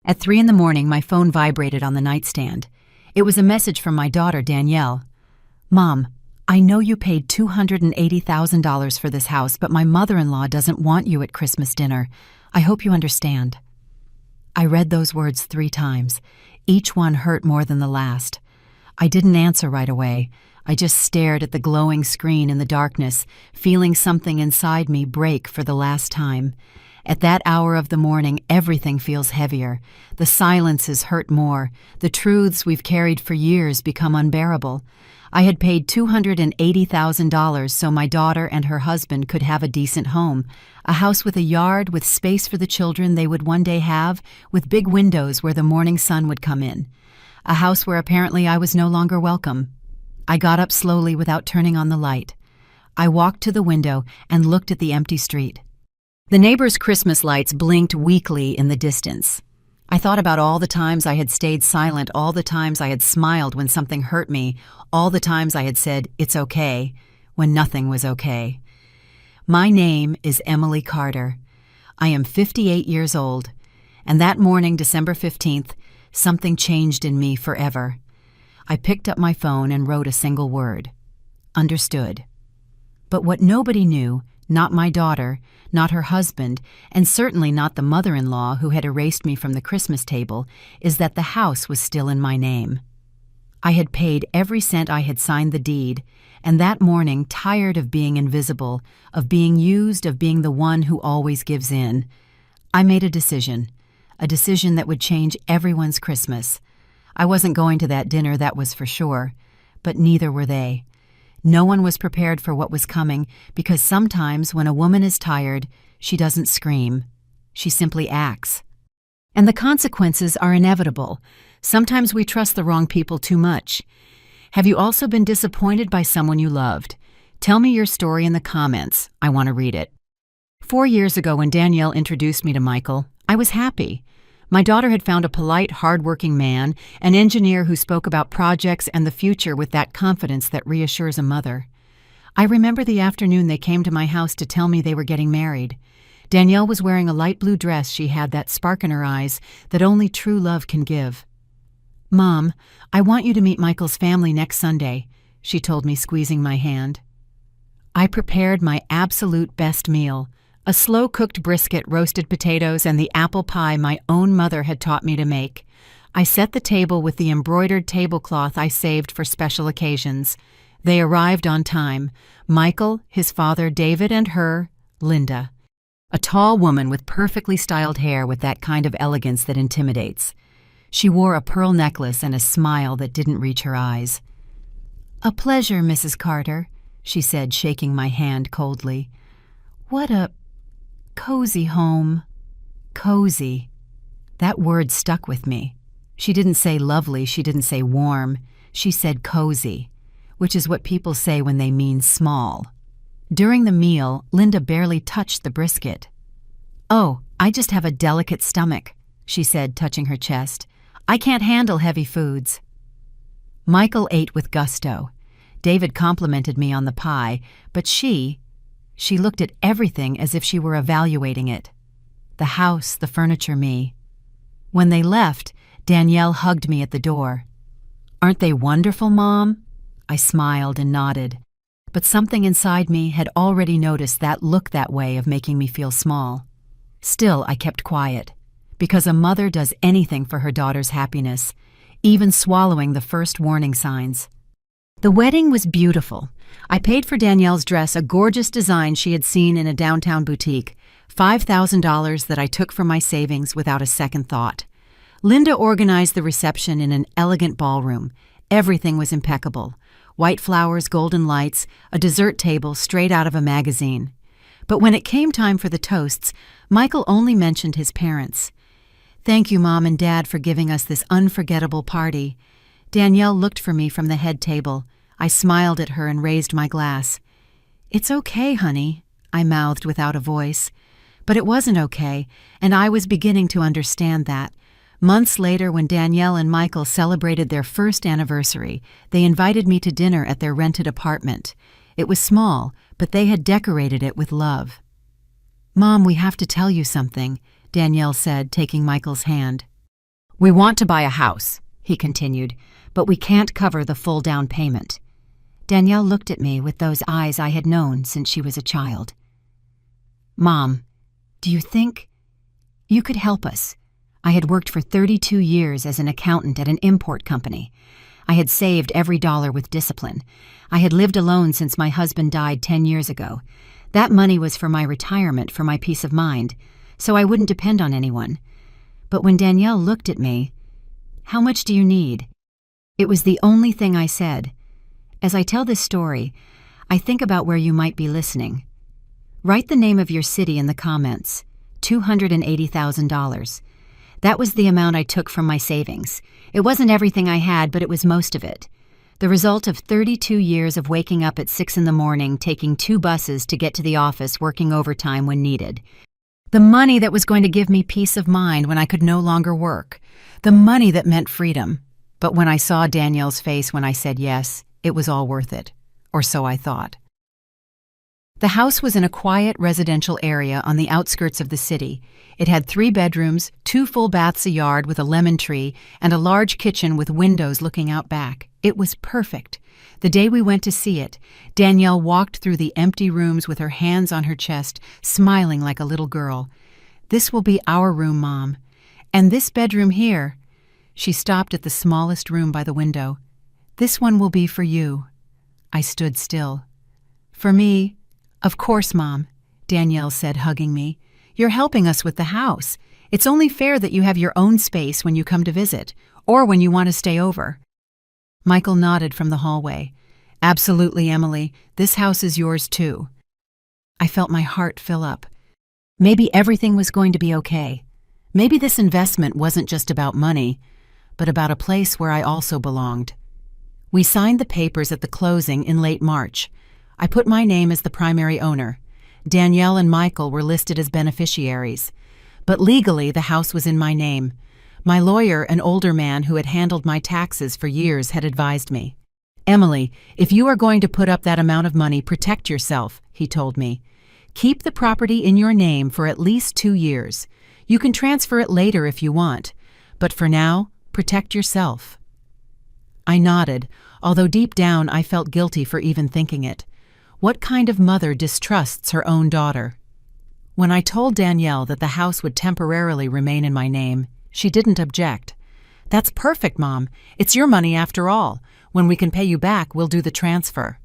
At 3 in the morning, my phone vibrated on the nightstand. It was a message from my daughter, Danielle. "Mom, I know you paid $280,000 for this house, but my mother-in-law doesn't want you at Christmas dinner. I hope you understand." I read those words 3 times. Each one hurt more than the last. I didn't answer right away. I just stared at the glowing screen in the darkness, feeling something inside me break for the last time. At that hour of the morning, everything feels heavier. The silences hurt more. The truths we've carried for years become unbearable. I had paid $280,000 so my daughter and her husband could have a decent home, a house with a yard, with space for the children they would one day have, with big windows where the morning sun would come in. A house where apparently I was no longer welcome. I got up slowly without turning on the light. I walked to the window and looked at the empty street. The neighbors' Christmas lights blinked weakly in the distance. I thought about all the times I had stayed silent, all the times I had smiled when something hurt me, all the times I had said, "It's okay," when nothing was okay. My name is Emily Carter. I am 58 years old, and that morning, December 15th, something changed in me forever. I picked up my phone and wrote a single word: understood. But what nobody knew, not my daughter, not her husband, and certainly not the mother-in-law who had erased me from the Christmas table, is that the house was still in my name. I had paid every cent I had signed the deed, and that morning, tired of being invisible, of being used, of being the one who always gives in, I made a decision that would change everyone's Christmas. I wasn't going to that dinner, that was for sure, but neither were they. No one was prepared for what was coming, because sometimes when a woman is tired, she doesn't scream. She simply acts. And the consequences are inevitable. Sometimes we trust the wrong people too much. Have you also been disappointed by someone you loved? Tell me your story in the comments. I want to read it. 4 years ago, when Danielle introduced me to Michael, I was happy. My daughter had found a polite, hard-working man, an engineer who spoke about projects and the future with that confidence that reassures a mother. I remember the afternoon they came to my house to tell me they were getting married. Danielle was wearing a light blue dress. She had that spark in her eyes that only true love can give. "Mom, I want you to meet Michael's family next Sunday," she told me, squeezing my hand. I prepared my absolute best meal: a slow-cooked brisket, roasted potatoes, and the apple pie my own mother had taught me to make. I set the table with the embroidered tablecloth I saved for special occasions. They arrived on time: Michael, his father, David, and her, Linda. A tall woman with perfectly styled hair with that kind of elegance that intimidates. She wore a pearl necklace and a smile that didn't reach her eyes. "A pleasure, Mrs. Carter," she said, shaking my hand coldly. "What a cozy home." Cozy. That word stuck with me. She didn't say lovely, she didn't say warm. She said cozy, which is what people say when they mean small. During the meal, Linda barely touched the brisket. "Oh, I just have a delicate stomach," she said, touching her chest. "I can't handle heavy foods." Michael ate with gusto. David complimented me on the pie, but she looked at everything as if she were evaluating it. The house, the furniture, me. When they left, Danielle hugged me at the door. "Aren't they wonderful, Mom?" I smiled and nodded, but something inside me had already noticed that look, that way of making me feel small. Still, I kept quiet, because a mother does anything for her daughter's happiness, even swallowing the first warning signs. The wedding was beautiful. I paid for Danielle's dress, a gorgeous design she had seen in a downtown boutique, $5,000 that I took from my savings without a second thought. Linda organized the reception in an elegant ballroom. Everything was impeccable: white flowers, golden lights, a dessert table straight out of a magazine. But when it came time for the toasts, Michael only mentioned his parents. "Thank you, Mom and Dad, for giving us this unforgettable party." Danielle looked for me from the head table. I smiled at her and raised my glass. "It's okay, honey," I mouthed without a voice. But it wasn't okay, and I was beginning to understand that. Months later, when Danielle and Michael celebrated their first anniversary, they invited me to dinner at their rented apartment. It was small, but they had decorated it with love. "Mom, we have to tell you something," Danielle said, taking Michael's hand. "We want to buy a house," he continued, "but we can't cover the full down payment." Danielle looked at me with those eyes I had known since she was a child. "Mom, do you think you could help us?" I had worked for 32 years as an accountant at an import company. I had saved every dollar with discipline. I had lived alone since my husband died 10 years ago. That money was for my retirement, for my peace of mind, so I wouldn't depend on anyone. But when Danielle looked at me, "How much do you need?" It was the only thing I said. As I tell this story, I think about where you might be listening. Write the name of your city in the comments. $280,000. That was the amount I took from my savings. It wasn't everything I had, but it was most of it. The result of 32 years of waking up at 6 in the morning, taking 2 buses to get to the office, working overtime when needed. The money that was going to give me peace of mind when I could no longer work. The money that meant freedom. But when I saw Danielle's face when I said yes, it was all worth it. Or so I thought. The house was in a quiet residential area on the outskirts of the city. It had 3 bedrooms, 2 full baths, a yard with a lemon tree, and a large kitchen with windows looking out back. It was perfect. The day we went to see it, Danielle walked through the empty rooms with her hands on her chest, smiling like a little girl. "This will be our room, Mom. And this bedroom here," she stopped at the smallest room by the window, "this one will be for you." I stood still. "For me? Of course, Mom," Danielle said, hugging me. "You're helping us with the house. It's only fair that you have your own space when you come to visit, or when you want to stay over." Michael nodded from the hallway. "Absolutely, Emily. This house is yours too." I felt my heart fill up. Maybe everything was going to be okay. Maybe this investment wasn't just about money, but about a place where I also belonged. We signed the papers at the closing in late March. I put my name as the primary owner. Danielle and Michael were listed as beneficiaries. But legally, the house was in my name. My lawyer, an older man who had handled my taxes for years, had advised me. "Emily, if you are going to put up that amount of money, protect yourself," he told me. "Keep the property in your name for at least 2 years. You can transfer it later if you want, but for now, protect yourself." I nodded, although deep down I felt guilty for even thinking it. What kind of mother distrusts her own daughter? When I told Danielle that the house would temporarily remain in my name, she didn't object. "That's perfect, Mom. It's your money after all. When we can pay you back, we'll do the transfer."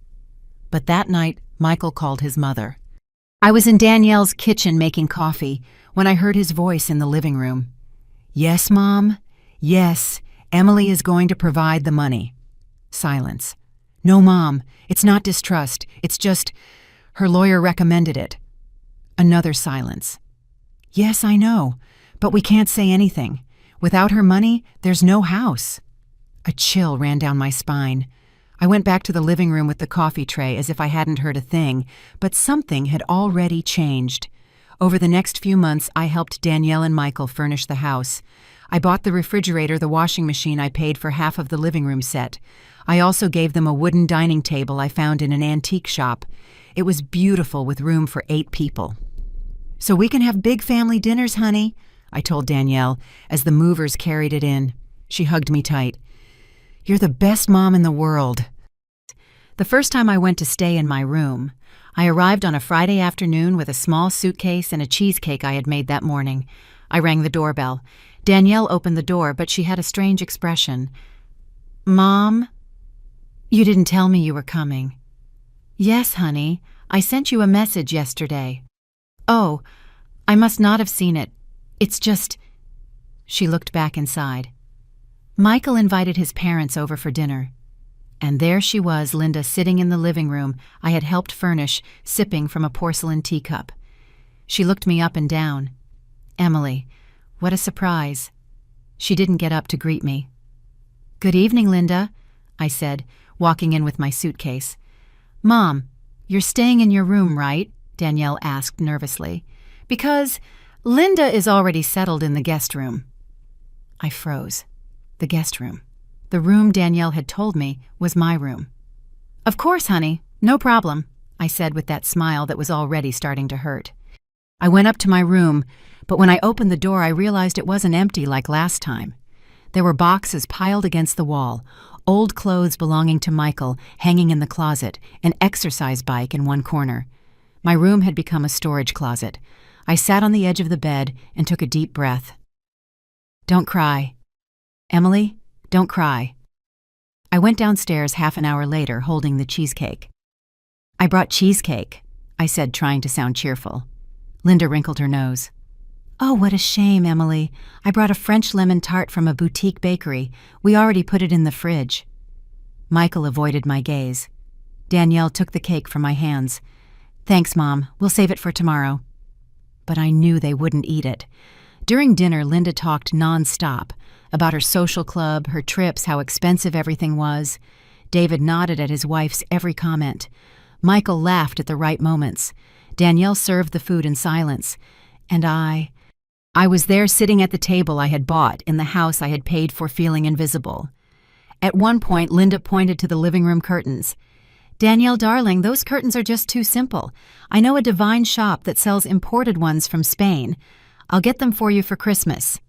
But that night, Michael called his mother. I was in Danielle's kitchen making coffee when I heard his voice in the living room. "Yes, Mom. Yes, Emily is going to provide the money." Silence. "No, Mom, it's not distrust. It's just her lawyer recommended it." Another silence. "Yes, I know, but we can't say anything. Without her money, there's no house." A chill ran down my spine. I went back to the living room with the coffee tray as if I hadn't heard a thing, but something had already changed. Over the next few months, I helped Danielle and Michael furnish the house. I bought the refrigerator, the washing machine. I paid for half of the living room set. I also gave them a wooden dining table I found in an antique shop. It was beautiful with room for 8 people. "So we can have big family dinners, honey," I told Danielle as the movers carried it in. She hugged me tight. "You're the best mom in the world." The first time I went to stay in my room, I arrived on a Friday afternoon with a small suitcase and a cheesecake I had made that morning. I rang the doorbell. Danielle opened the door, but she had a strange expression. "Mom? You didn't tell me you were coming." "Yes, honey. I sent you a message yesterday." "Oh, I must not have seen it. It's just—" She looked back inside. Michael invited his parents over for dinner. And there she was, Linda, sitting in the living room I had helped furnish, sipping from a porcelain teacup. She looked me up and down. Emily, what a surprise. She didn't get up to greet me. "Good evening, Linda," I said, walking in with my suitcase. "Mom, you're staying in your room, right?" Danielle asked nervously. "Because Linda is already settled in the guest room." I froze. The guest room. The room Danielle had told me was my room. "Of course, honey. No problem," I said with that smile that was already starting to hurt. I went up to my room, but when I opened the door I realized it wasn't empty like last time. There were boxes piled against the wall, old clothes belonging to Michael hanging in the closet, an exercise bike in one corner. My room had become a storage closet. I sat on the edge of the bed and took a deep breath. "Don't cry. Emily, don't cry." I went downstairs half an hour later holding the cheesecake. "I brought cheesecake," I said, trying to sound cheerful. Linda wrinkled her nose. "Oh, what a shame, Emily. I brought a French lemon tart from a boutique bakery. We already put it in the fridge." Michael avoided my gaze. Danielle took the cake from my hands. "Thanks, Mom. We'll save it for tomorrow." But I knew they wouldn't eat it. During dinner, Linda talked non-stop about her social club, her trips, how expensive everything was. David nodded at his wife's every comment. Michael laughed at the right moments. Danielle served the food in silence. And I was there sitting at the table I had bought in the house I had paid for, feeling invisible. At one point, Linda pointed to the living room curtains. "Danielle, darling, those curtains are just too simple. I know a divine shop that sells imported ones from Spain. I'll get them for you for Christmas."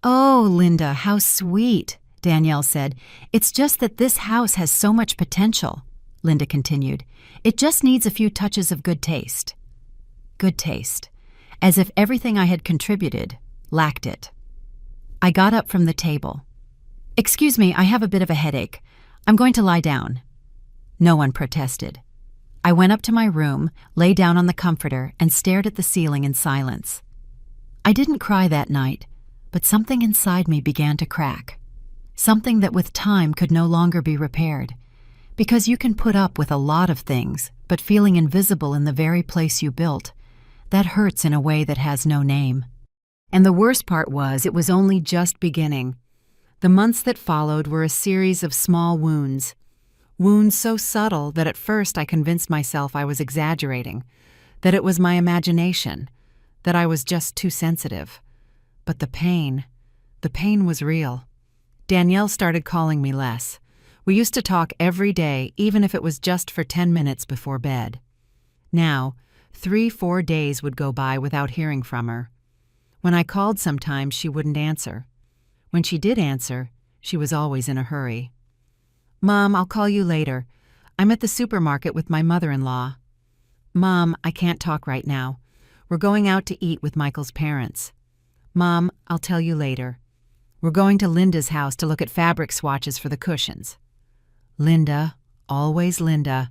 "Oh, Linda, how sweet," Danielle said. "It's just that this house has so much potential," Linda continued. "It just needs a few touches of good taste." Good taste. As if everything I had contributed lacked it. I got up from the table. "Excuse me, I have a bit of a headache. I'm going to lie down." No one protested. I went up to my room, lay down on the comforter, and stared at the ceiling in silence. I didn't cry that night, but something inside me began to crack. Something that with time could no longer be repaired. Because you can put up with a lot of things, but feeling invisible in the very place you built, that hurts in a way that has no name. And the worst part was, it was only just beginning. The months that followed were a series of small wounds. Wounds so subtle that at first I convinced myself I was exaggerating, that it was my imagination, that I was just too sensitive. But the pain was real. Danielle started calling me less. We used to talk every day, even if it was just for 10 minutes before bed. Now, 3-4 days would go by without hearing from her. When I called sometimes, she wouldn't answer. When she did answer, she was always in a hurry. "Mom, I'll call you later. I'm at the supermarket with my mother-in-law." "Mom, I can't talk right now. We're going out to eat with Michael's parents." "Mom, I'll tell you later. We're going to Linda's house to look at fabric swatches for the cushions." Linda, always Linda.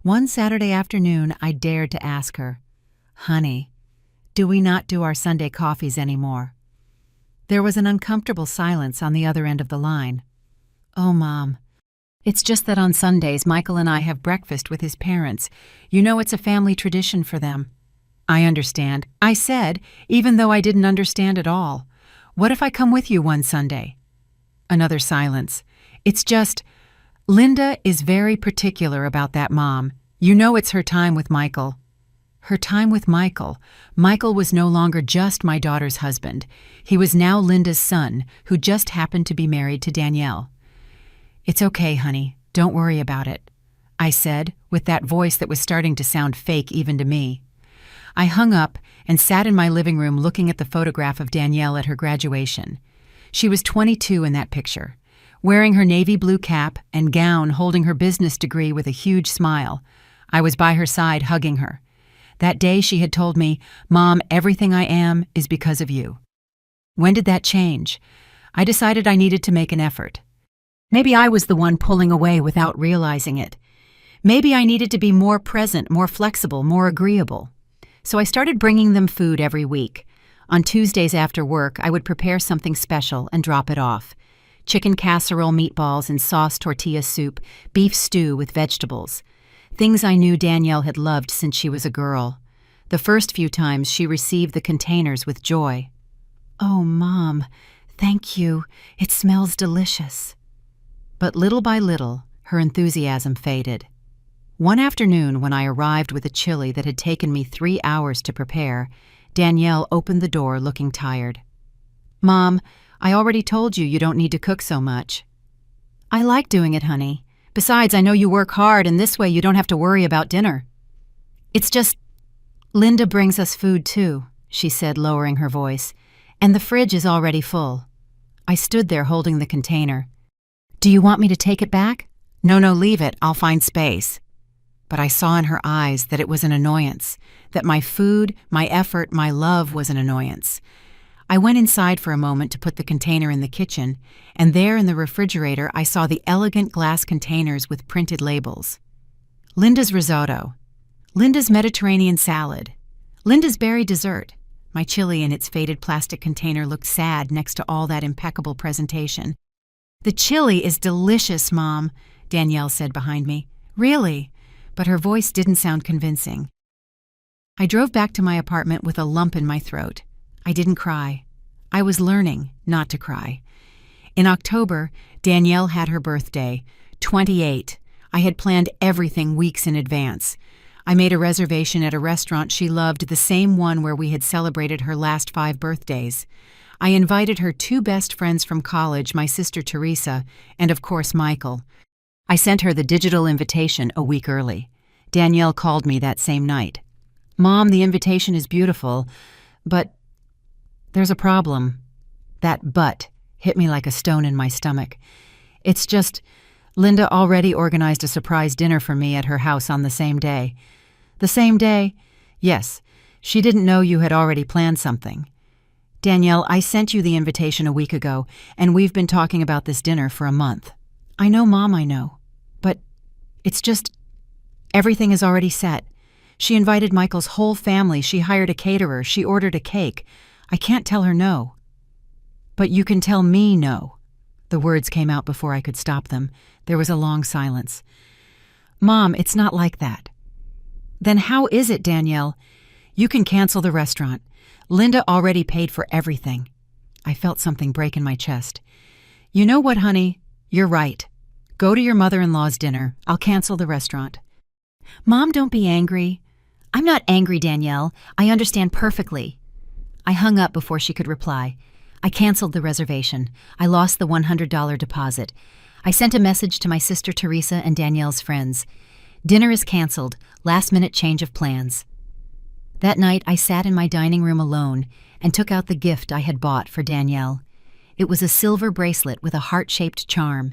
One Saturday afternoon, I dared to ask her, "Honey, do we not do our Sunday coffees anymore?" There was an uncomfortable silence on the other end of the line. "Oh, Mom, it's just that on Sundays Michael and I have breakfast with his parents. You know it's a family tradition for them." "I understand," I said, even though I didn't understand at all. "What if I come with you one Sunday?" Another silence. "It's just, Linda is very particular about that, Mom. You know it's her time with Michael." Her time with Michael. Michael was no longer just my daughter's husband. He was now Linda's son, who just happened to be married to Danielle. "It's okay, honey. Don't worry about it," I said, with that voice that was starting to sound fake even to me. I hung up and sat in my living room looking at the photograph of Danielle at her graduation. She was 22 in that picture, wearing her navy blue cap and gown, holding her business degree with a huge smile. I was by her side, hugging her. That day she had told me, "Mom, everything I am is because of you." When did that change? I decided I needed to make an effort. Maybe I was the one pulling away without realizing it. Maybe I needed to be more present, more flexible, more agreeable. So I started bringing them food every week. On Tuesdays after work, I would prepare something special and drop it off. Chicken casserole, meatballs, and sauce tortilla soup, beef stew with vegetables. Things I knew Danielle had loved since she was a girl. The first few times she received the containers with joy. "Oh, Mom, thank you. It smells delicious." But little by little, her enthusiasm faded. One afternoon, when I arrived with a chili that had taken me 3 hours to prepare, Danielle opened the door looking tired. "Mom, I already told you you don't need to cook so much." "I like doing it, honey. Besides, I know you work hard, and this way you don't have to worry about dinner." "It's just, Linda brings us food too," she said, lowering her voice, "and the fridge is already full." I stood there holding the container. "Do you want me to take it back?" "No, leave it. I'll find space." But I saw in her eyes that it was an annoyance, that my food, my effort, my love was an annoyance. I went inside for a moment to put the container in the kitchen, and there in the refrigerator I saw the elegant glass containers with printed labels. Linda's risotto, Linda's Mediterranean salad, Linda's berry dessert. My chili in its faded plastic container looked sad next to all that impeccable presentation. "The chili is delicious, Mom," Danielle said behind me. "Really?" But her voice didn't sound convincing. I drove back to my apartment with a lump in my throat. I didn't cry. I was learning not to cry. In October, Danielle had her birthday, 28. I had planned everything weeks in advance. I made a reservation at a restaurant she loved, the same one where we had celebrated her last 5 birthdays. I invited her 2 best friends from college, my sister Teresa, and of course Michael. I sent her the digital invitation a week early. Danielle called me that same night. "Mom, the invitation is beautiful, but there's a problem." That "but" hit me like a stone in my stomach. "It's just, Linda already organized a surprise dinner for me at her house on the same day." "The same day?" "Yes. She didn't know you had already planned something." "Danielle, I sent you the invitation a week ago, and we've been talking about this dinner for a month." "I know, Mom, I know. But it's just, everything is already set. She invited Michael's whole family. She hired a caterer. She ordered a cake. I can't tell her no." "But you can tell me no." The words came out before I could stop them. There was a long silence. "Mom, it's not like that." "Then how is it, Danielle?" "You can cancel the restaurant. Linda already paid for everything." I felt something break in my chest. "You know what, honey? You're right. Go to your mother-in-law's dinner. I'll cancel the restaurant." "Mom, don't be angry." "I'm not angry, Danielle. I understand perfectly." I hung up before she could reply. I canceled the reservation. I lost the $100 deposit. I sent a message to my sister Teresa and Danielle's friends. "Dinner is canceled. Last-minute change of plans." That night, I sat in my dining room alone and took out the gift I had bought for Danielle. It was a silver bracelet with a heart-shaped charm.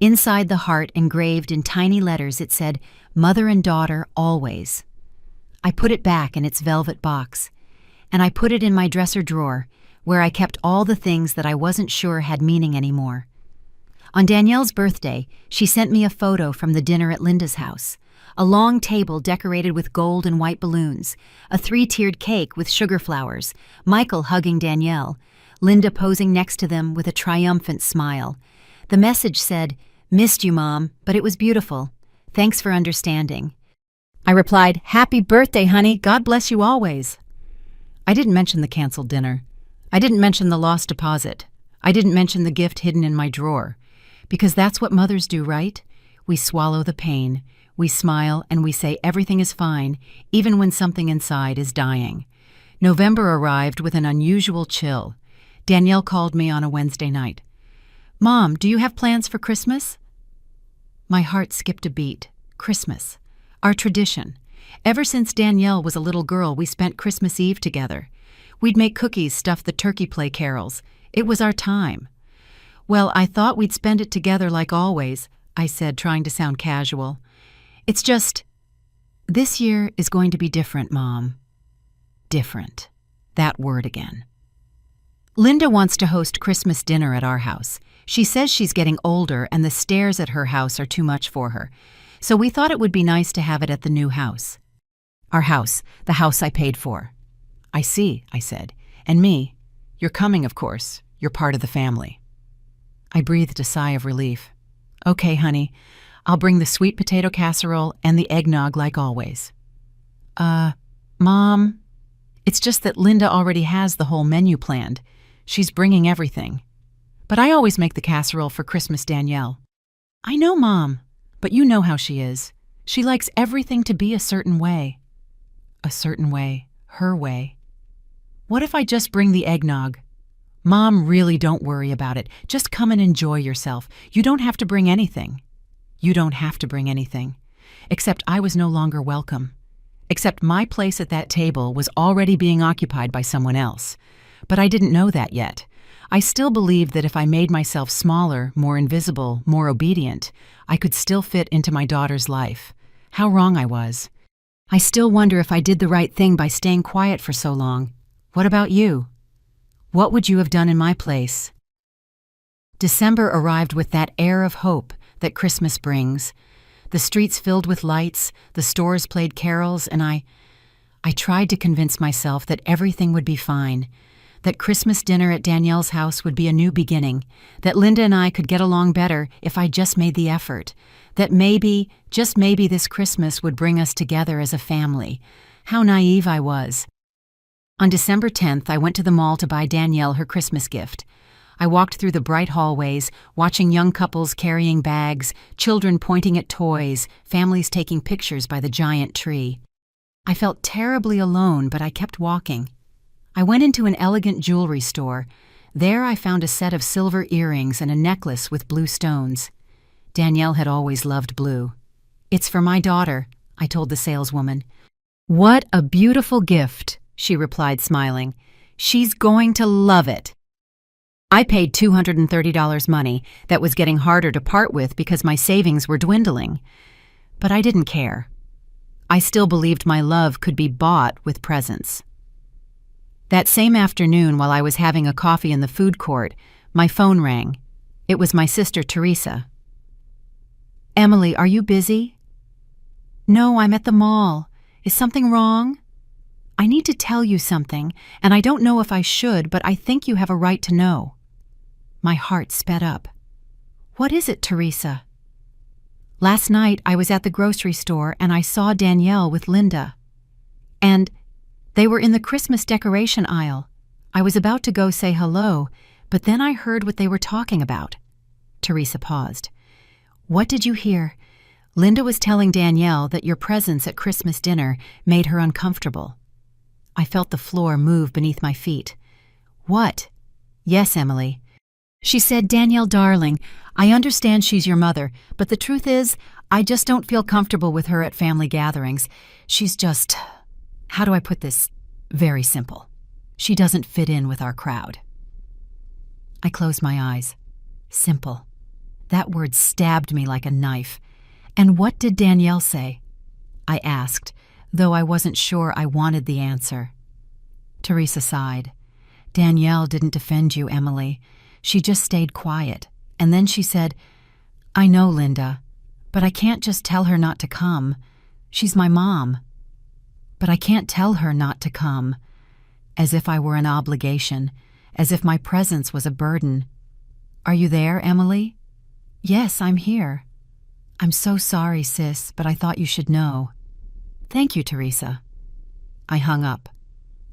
Inside the heart, engraved in tiny letters, it said, "Mother and daughter, always." I put it back in its velvet box, and I put it in my dresser drawer, where I kept all the things that I wasn't sure had meaning anymore. On Danielle's birthday, she sent me a photo from the dinner at Linda's house. A long table decorated with gold and white balloons, a 3-tiered cake with sugar flowers, Michael hugging Danielle, Linda posing next to them with a triumphant smile. The message said, "Missed you, Mom, but it was beautiful. Thanks for understanding." I replied, "Happy birthday, honey. God bless you always." I didn't mention the canceled dinner. I didn't mention the lost deposit. I didn't mention the gift hidden in my drawer. Because that's what mothers do, right? We swallow the pain. We smile and we say everything is fine, even when something inside is dying. November arrived with an unusual chill. Danielle called me on a Wednesday night. "Mom, do you have plans for Christmas?" My heart skipped a beat. Christmas. Our tradition. Ever since Danielle was a little girl, we spent Christmas Eve together. We'd make cookies, stuff the turkey, play carols. It was our time. "Well, I thought we'd spend it together like always," I said, trying to sound casual. "It's just, this year is going to be different, Mom." Different. That word again. Linda wants to host Christmas dinner at our house. She says she's getting older and the stairs at her house are too much for her. So we thought it would be nice to have it at the new house. Our house, the house I paid for. "I see," I said. "And me? You're coming, of course. You're part of the family." I breathed a sigh of relief. "Okay, honey. I'll bring the sweet potato casserole and the eggnog like always." Mom, it's just that Linda already has the whole menu planned. She's bringing everything. But I always make the casserole for Christmas, Danielle." "I know, Mom, but you know how she is. She likes everything to be a certain way." A certain way. Her way. "What if I just bring the eggnog?" "Mom, really don't worry about it. Just come and enjoy yourself. You don't have to bring anything." You don't have to bring anything. Except I was no longer welcome. Except my place at that table was already being occupied by someone else. But I didn't know that yet. I still believed that if I made myself smaller, more invisible, more obedient, I could still fit into my daughter's life. How wrong I was. I still wonder if I did the right thing by staying quiet for so long. What about you? What would you have done in my place? December arrived with that air of hope that Christmas brings. The streets filled with lights, the stores played carols, and I tried to convince myself that everything would be fine, that Christmas dinner at Danielle's house would be a new beginning, that Linda and I could get along better if I just made the effort, that maybe, just maybe this Christmas would bring us together as a family. How naive I was. On December 10th, I went to the mall to buy Danielle her Christmas gift. I walked through the bright hallways, watching young couples carrying bags, children pointing at toys, families taking pictures by the giant tree. I felt terribly alone, but I kept walking. I went into an elegant jewelry store. There I found a set of silver earrings and a necklace with blue stones. Danielle had always loved blue. "It's for my daughter," I told the saleswoman. "What a beautiful gift," she replied, smiling. "She's going to love it." I paid $230 money that was getting harder to part with because my savings were dwindling. But I didn't care. I still believed my love could be bought with presents. That same afternoon, while I was having a coffee in the food court, my phone rang. It was my sister Teresa. "Emily, are you busy?" "No, I'm at the mall. Is something wrong?" "I need to tell you something, and I don't know if I should, but I think you have a right to know." My heart sped up. "What is it, Teresa?" "Last night I was at the grocery store and I saw Danielle with Linda. And they were in the Christmas decoration aisle. I was about to go say hello, but then I heard what they were talking about." Teresa paused. "What did you hear?" "Linda was telling Danielle that your presence at Christmas dinner made her uncomfortable." I felt the floor move beneath my feet. "What?" "Yes, Emily. She said, 'Danielle, darling, I understand she's your mother, but the truth is, I just don't feel comfortable with her at family gatherings. She's just, how do I put this? Very simple. She doesn't fit in with our crowd.'" I closed my eyes. Simple. That word stabbed me like a knife. "And what did Danielle say?" I asked, though I wasn't sure I wanted the answer. Teresa sighed. "Danielle didn't defend you, Emily. She just stayed quiet, and then she said, 'I know, Linda, but I can't just tell her not to come. She's my mom. But I can't tell her not to come,' as if I were an obligation, as if my presence was a burden. Are you there, Emily?" "Yes, I'm here." "I'm so sorry, sis, but I thought you should know." "Thank you, Teresa." I hung up.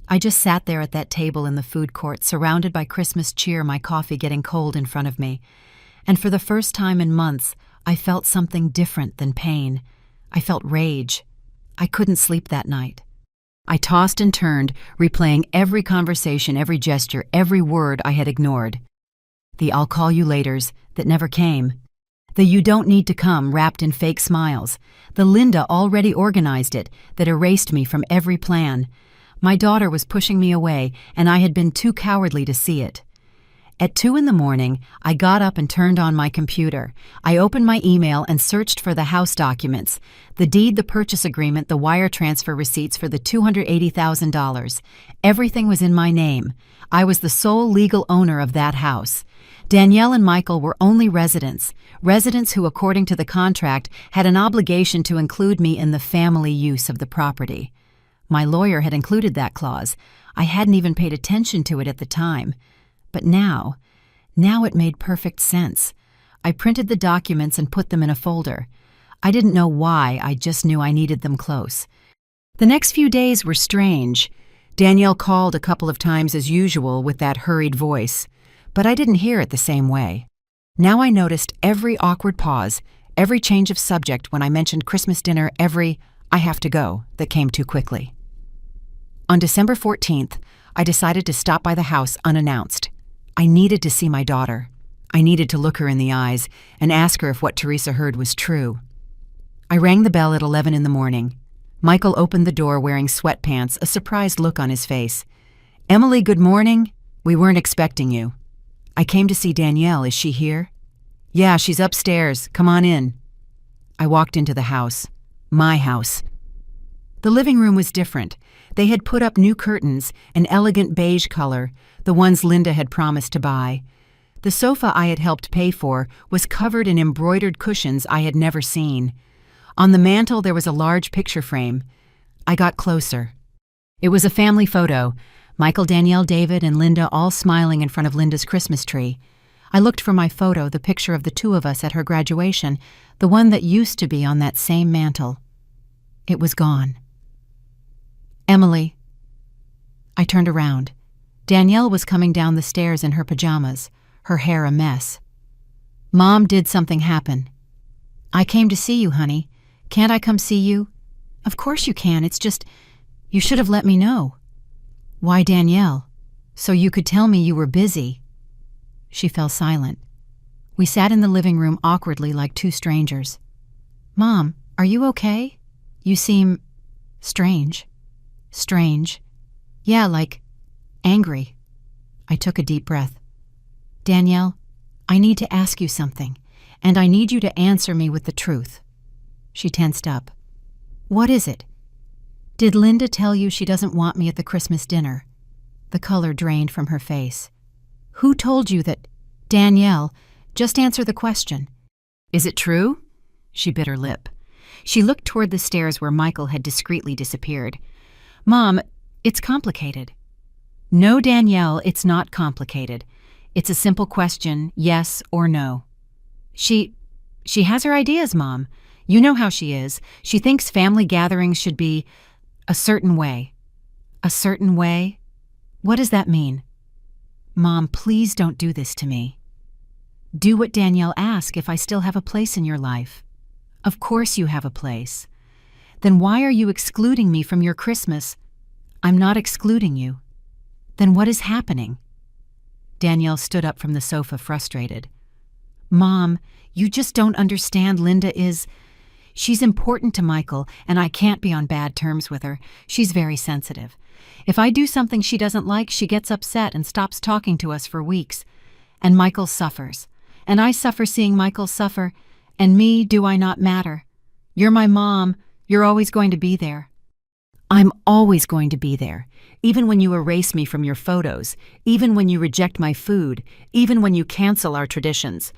I just sat there at that table in the food court, surrounded by Christmas cheer, my coffee getting cold in front of me. And for the first time in months, I felt something different than pain. I felt rage. I couldn't sleep that night. I tossed and turned, replaying every conversation, every gesture, every word I had ignored. The "I'll call you laters" that never came. The "you don't need to come" wrapped in fake smiles. The "Linda already organized it" that erased me from every plan. My daughter was pushing me away, and I had been too cowardly to see it. At 2 a.m, I got up and turned on my computer. I opened my email and searched for the house documents, the deed, the purchase agreement, the wire transfer receipts for the $280,000. Everything was in my name. I was the sole legal owner of that house. Danielle and Michael were only residents who, according to the contract, had an obligation to include me in the family use of the property. My lawyer had included that clause. I hadn't even paid attention to it at the time. But now it made perfect sense. I printed the documents and put them in a folder. I didn't know why, I just knew I needed them close. The next few days were strange. Danielle called a couple of times as usual with that hurried voice, but I didn't hear it the same way. Now I noticed every awkward pause, every change of subject when I mentioned Christmas dinner, every "I have to go" that came too quickly. On December 14th, I decided to stop by the house unannounced. I needed to see my daughter. I needed to look her in the eyes and ask her if what Teresa heard was true. I rang the bell at 11 a.m. Michael opened the door wearing sweatpants, a surprised look on his face. "Emily, good morning. We weren't expecting you." "I came to see Danielle. Is she here?" "Yeah, she's upstairs. Come on in." I walked into the house. My house. The living room was different. They had put up new curtains, an elegant beige color, the ones Linda had promised to buy. The sofa I had helped pay for was covered in embroidered cushions I had never seen. On the mantel there was a large picture frame. I got closer. It was a family photo. Michael, Danielle, David, and Linda all smiling in front of Linda's Christmas tree. I looked for my photo, the picture of the two of us at her graduation, the one that used to be on that same mantel. It was gone. "Emily." I turned around. Danielle was coming down the stairs in her pajamas, her hair a mess. "Mom, did something happen?" "I came to see you, honey. Can't I come see you?" "Of course you can. It's just, you should have let me know." "Why, Danielle? So you could tell me you were busy." She fell silent. We sat in the living room awkwardly like two strangers. "Mom, are you okay? You seem strange." "Strange? Yeah, like angry." I took a deep breath. "Danielle, I need to ask you something, and I need you to answer me with the truth." She tensed up. "What is it? Did Linda tell you she doesn't want me at the Christmas dinner?" The color drained from her face. "Who told you that?" "Danielle, just answer the question." "Is it true?" She bit her lip. She looked toward the stairs where Michael had discreetly disappeared. "Mom, it's complicated." "No, Danielle, it's not complicated. It's a simple question, yes or no." She has her ideas, Mom. You know how she is. She thinks family gatherings should be a certain way." "A certain way? What does that mean?" "Mom, please don't do this to me." "Do what Danielle asked if I still have a place in your life." "Of course you have a place." "Then why are you excluding me from your Christmas?" "I'm not excluding you." "Then what is happening?" Danielle stood up from the sofa, frustrated. "Mom, you just don't understand. Linda is... She's important to Michael, and I can't be on bad terms with her. She's very sensitive. If I do something she doesn't like, she gets upset and stops talking to us for weeks. And Michael suffers. And I suffer seeing Michael suffer. And me, do I not matter? You're my mom. You're always going to be there." "I'm always going to be there, even when you erase me from your photos, even when you reject my food, even when you cancel our traditions.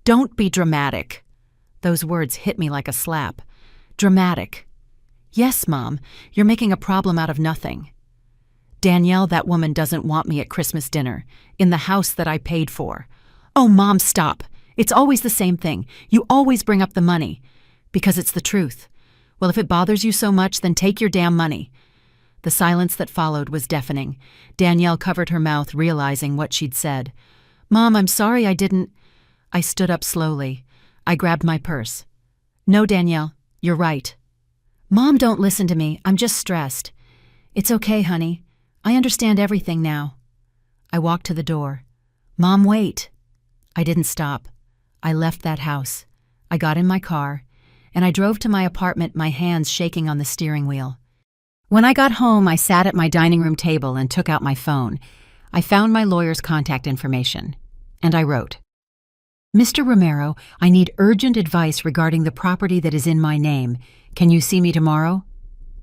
Don't be dramatic." Those words hit me like a slap. Dramatic. "Yes, Mom, you're making a problem out of nothing." "Danielle, that woman doesn't want me at Christmas dinner, in the house that I paid for." "Oh, Mom, stop. It's always the same thing. You always bring up the money. Because it's the truth. Well, if it bothers you so much, then take your damn money." The silence that followed was deafening. Danielle covered her mouth, realizing what she'd said. "Mom, I'm sorry I didn't..." I stood up slowly. I grabbed my purse. "No, Danielle, you're right." "Mom, don't listen to me. I'm just stressed." "It's okay, honey. I understand everything now." I walked to the door. "Mom, wait." I didn't stop. I left that house. I got in my car, and I drove to my apartment, my hands shaking on the steering wheel. When I got home, I sat at my dining room table and took out my phone. I found my lawyer's contact information, and I wrote, "Mr. Romero, I need urgent advice regarding the property that is in my name. Can you see me tomorrow?"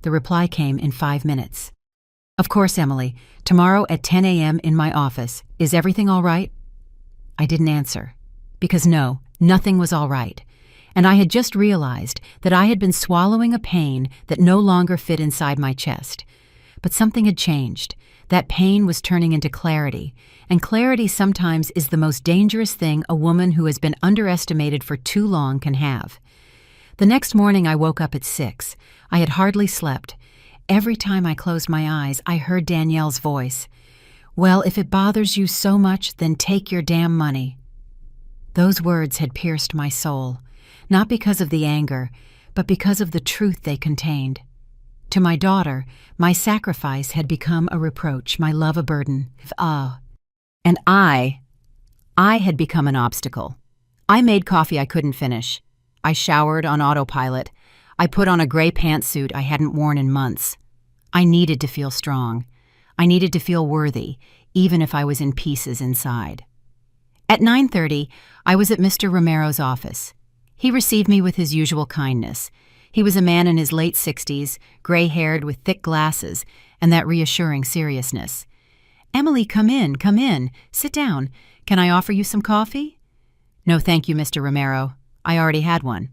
The reply came in 5 minutes. "Of course, Emily. Tomorrow at 10 a.m. in my office. Is everything all right?" I didn't answer, because no, nothing was all right. And I had just realized that I had been swallowing a pain that no longer fit inside my chest. But something had changed. That pain was turning into clarity, and clarity sometimes is the most dangerous thing a woman who has been underestimated for too long can have. The next morning I woke up at 6. I had hardly slept. Every time I closed my eyes, I heard Danielle's voice. "Well, if it bothers you so much, then take your damn money." Those words had pierced my soul. Not because of the anger, but because of the truth they contained. To my daughter, my sacrifice had become a reproach, my love a burden. And I had become an obstacle. I made coffee I couldn't finish. I showered on autopilot. I put on a gray pantsuit I hadn't worn in months. I needed to feel strong. I needed to feel worthy, even if I was in pieces inside. At 9:30, I was at Mr. Romero's office. He received me with his usual kindness. He was a man in his late 60s, gray-haired with thick glasses, and that reassuring seriousness. "Emily, come in. Sit down. Can I offer you some coffee?" "No, thank you, Mr. Romero. I already had one."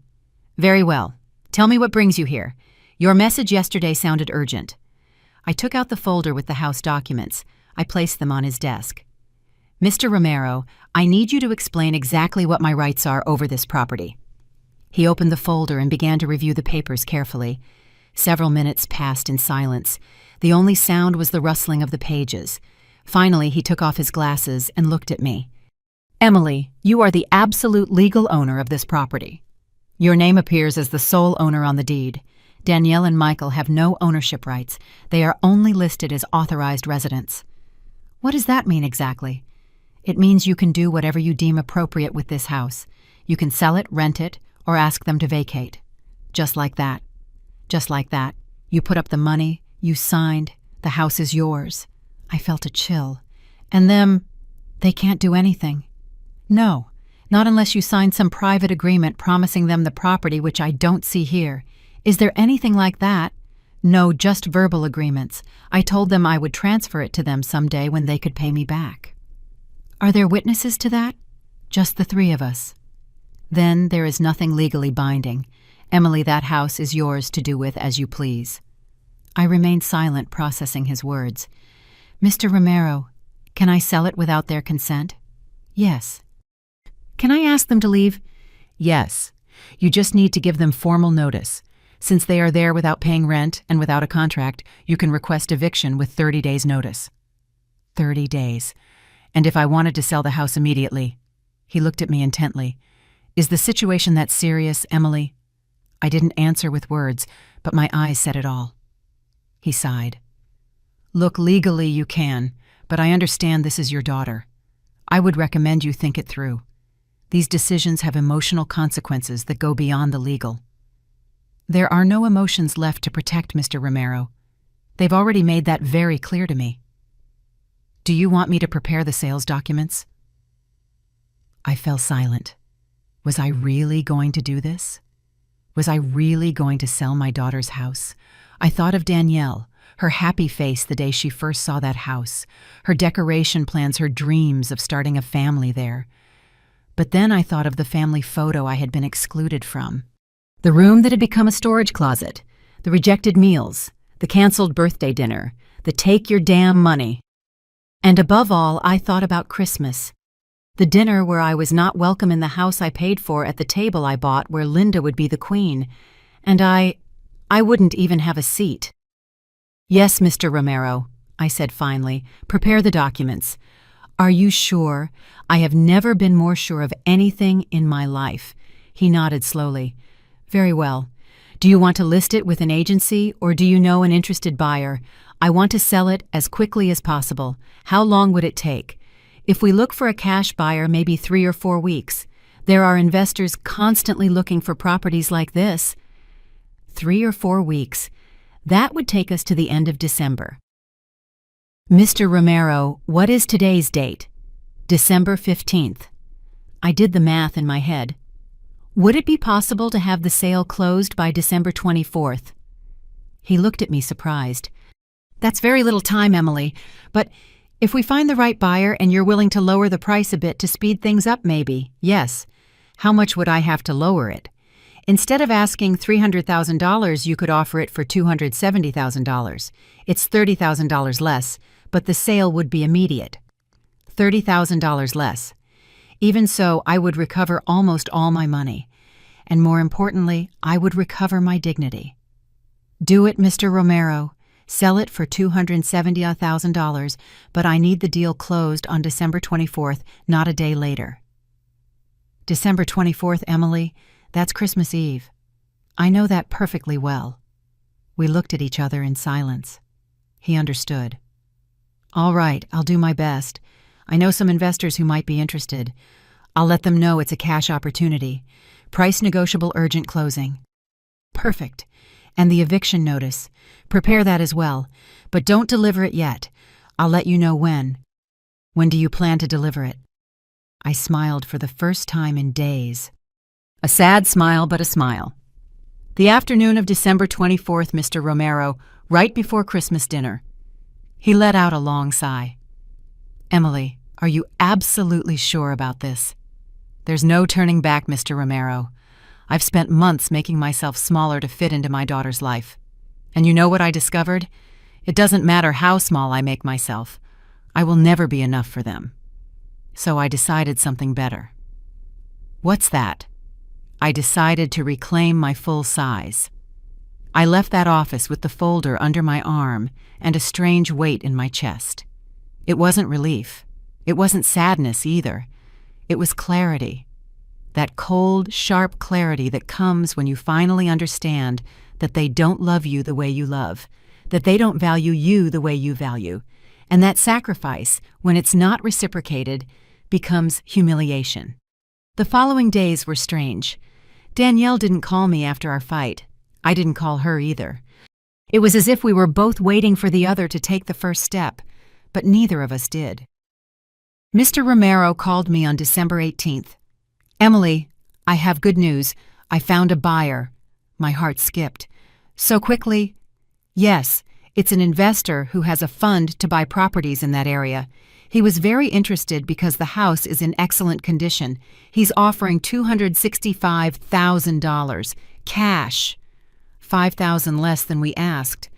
"Very well. Tell me what brings you here. Your message yesterday sounded urgent." I took out the folder with the house documents. I placed them on his desk. "Mr. Romero, I need you to explain exactly what my rights are over this property." He opened the folder and began to review the papers carefully. Several minutes passed in silence. The only sound was the rustling of the pages. Finally, he took off his glasses and looked at me. "Emily, you are the absolute legal owner of this property. Your name appears as the sole owner on the deed. Danielle and Michael have no ownership rights. They are only listed as authorized residents." "What does that mean exactly?" "It means you can do whatever you deem appropriate with this house. You can sell it, rent it, or ask them to vacate. Just like that. Just like that. You put up the money, you signed, the house is yours." I felt a chill. "And them, they can't do anything?" "No, not unless you sign some private agreement promising them the property, which I don't see here. Is there anything like that?" "No, just verbal agreements. I told them I would transfer it to them someday when they could pay me back." "Are there witnesses to that?" "Just the three of us." "Then there is nothing legally binding. Emily, that house is yours to do with as you please." I remained silent, processing his words. "Mr. Romero, can I sell it without their consent?" "Yes." "Can I ask them to leave?" "Yes. You just need to give them formal notice. Since they are there without paying rent and without a contract, you can request eviction with 30 days' notice." 30 days. And if I wanted to sell the house immediately? He looked at me intently. "Is the situation that serious, Emily?" I didn't answer with words, but my eyes said it all. He sighed. "Look, legally you can, but I understand this is your daughter. I would recommend you think it through. These decisions have emotional consequences that go beyond the legal." "There are no emotions left to protect, Mr. Romero. They've already made that very clear to me." "Do you want me to prepare the sales documents?" I fell silent. Was I really going to do this? Was I really going to sell my daughter's house? I thought of Danielle, her happy face the day she first saw that house, her decoration plans, her dreams of starting a family there. But then I thought of the family photo I had been excluded from. The room that had become a storage closet, the rejected meals, the canceled birthday dinner, the take your damn money. And above all, I thought about Christmas. The dinner where I was not welcome in the house I paid for at the table I bought where Linda would be the queen. And I wouldn't even have a seat. "Yes, Mr. Romero," I said finally, "prepare the documents." "Are you sure?" "I have never been more sure of anything in my life." He nodded slowly. "Very well. Do you want to list it with an agency, or do you know an interested buyer? I want to sell it as quickly as possible. How long would it take? If we look for a cash buyer, maybe 3 or 4 weeks. There are investors constantly looking for properties like this." 3 or 4 weeks. That would take us to the end of December. "Mr. Romero, what is today's date?" "December 15th. I did the math in my head. "Would it be possible to have the sale closed by December 24th? He looked at me surprised. "That's very little time, Emily, but if we find the right buyer and you're willing to lower the price a bit to speed things up, maybe, yes." "How much would I have to lower it?" "Instead of asking $300,000, you could offer it for $270,000. It's $30,000 less, but the sale would be immediate." $30,000 less. Even so, I would recover almost all my money. And more importantly, I would recover my dignity. "Do it, Mr. Romero. Sell it for $270,000, but I need the deal closed on December 24th, not a day later." "December 24th, Emily, that's Christmas Eve." "I know that perfectly well." We looked at each other in silence. He understood. "All right, I'll do my best. I know some investors who might be interested. I'll let them know it's a cash opportunity. Price negotiable, urgent closing." "Perfect. And the eviction notice. Prepare that as well. But don't deliver it yet. I'll let you know when. When do you plan to deliver it?" I smiled for the first time in days. A sad smile, but a smile. The afternoon of December 24th, Mr. Romero, right before Christmas dinner. He let out a long sigh. "Emily, are you absolutely sure about this?" "There's no turning back, Mr. Romero. I've spent months making myself smaller to fit into my daughter's life. And you know what I discovered? It doesn't matter how small I make myself. I will never be enough for them. So I decided something better." "What's that?" "I decided to reclaim my full size." I left that office with the folder under my arm and a strange weight in my chest. It wasn't relief. It wasn't sadness either. It was clarity. That cold, sharp clarity that comes when you finally understand that they don't love you the way you love, that they don't value you the way you value, and that sacrifice, when it's not reciprocated, becomes humiliation. The following days were strange. Danielle didn't call me after our fight. I didn't call her either. It was as if we were both waiting for the other to take the first step, but neither of us did. Mr. Romero called me on December 18th. "Emily, I have good news. I found a buyer." My heart skipped. "So quickly?" "Yes, it's an investor who has a fund to buy properties in that area. He was very interested because the house is in excellent condition. He's offering $265,000, cash. $5,000 less than we asked.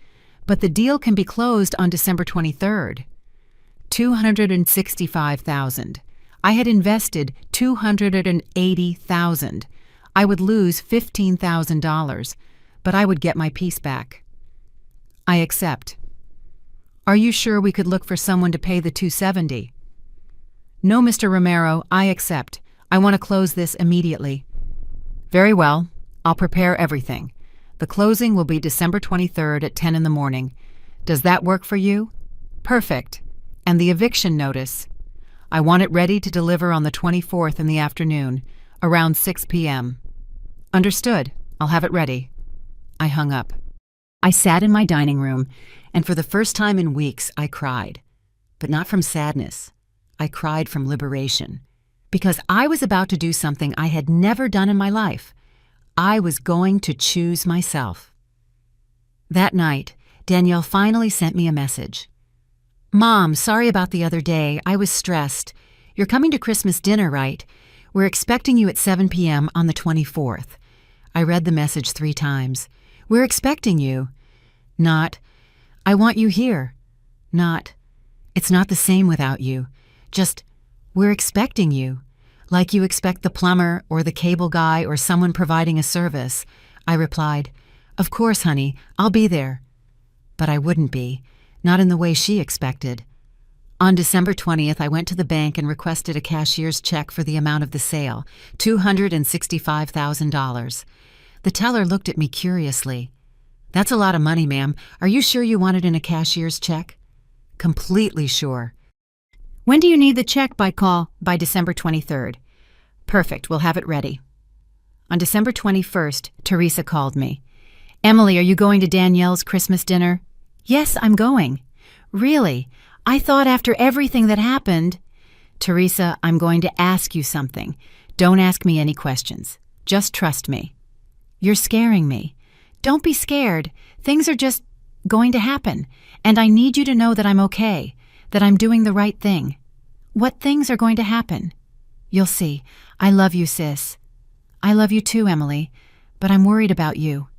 But the deal can be closed on December 23rd. $265,000. I had invested $280,000. I would lose $15,000, but I would get my peace back." "I accept." "Are you sure we could look for someone to pay the $270,000? "No, Mr. Romero, I accept. I want to close this immediately." "Very well. I'll prepare everything. The closing will be December 23rd at 10 in the morning. Does that work for you?" "Perfect. And the eviction notice?" "I want it ready to deliver on the 24th in the afternoon, around 6 p.m. "Understood. I'll have it ready." I hung up. I sat in my dining room, and for the first time in weeks, I cried. But not from sadness. I cried from liberation. Because I was about to do something I had never done in my life. I was going to choose myself. That night, Danielle finally sent me a message. "Mom, sorry about the other day. I was stressed. You're coming to Christmas dinner, right? We're expecting you at 7 p.m. on the 24th. I read the message 3 times. "We're expecting you." Not, "I want you here." Not, "It's not the same without you." Just, "We're expecting you." Like you expect the plumber or the cable guy or someone providing a service. I replied, "Of course, honey, I'll be there." But I wouldn't be. Not in the way she expected. On December 20th, I went to the bank and requested a cashier's check for the amount of the sale, $265,000. The teller looked at me curiously. "That's a lot of money, ma'am. Are you sure you want it in a cashier's check?" "Completely sure." "When do you need the check by call?" "By December 23rd. "Perfect, we'll have it ready." On December 21st, Teresa called me. "Emily, are you going to Danielle's Christmas dinner?" "Yes, I'm going." "Really? I thought after everything that happened—" "Teresa, I'm going to ask you something. Don't ask me any questions. Just trust me." "You're scaring me." "Don't be scared. Things are just going to happen, and I need you to know that I'm okay, that I'm doing the right thing." "What things are going to happen?" "You'll see. I love you, sis." "I love you too, Emily, but I'm worried about you."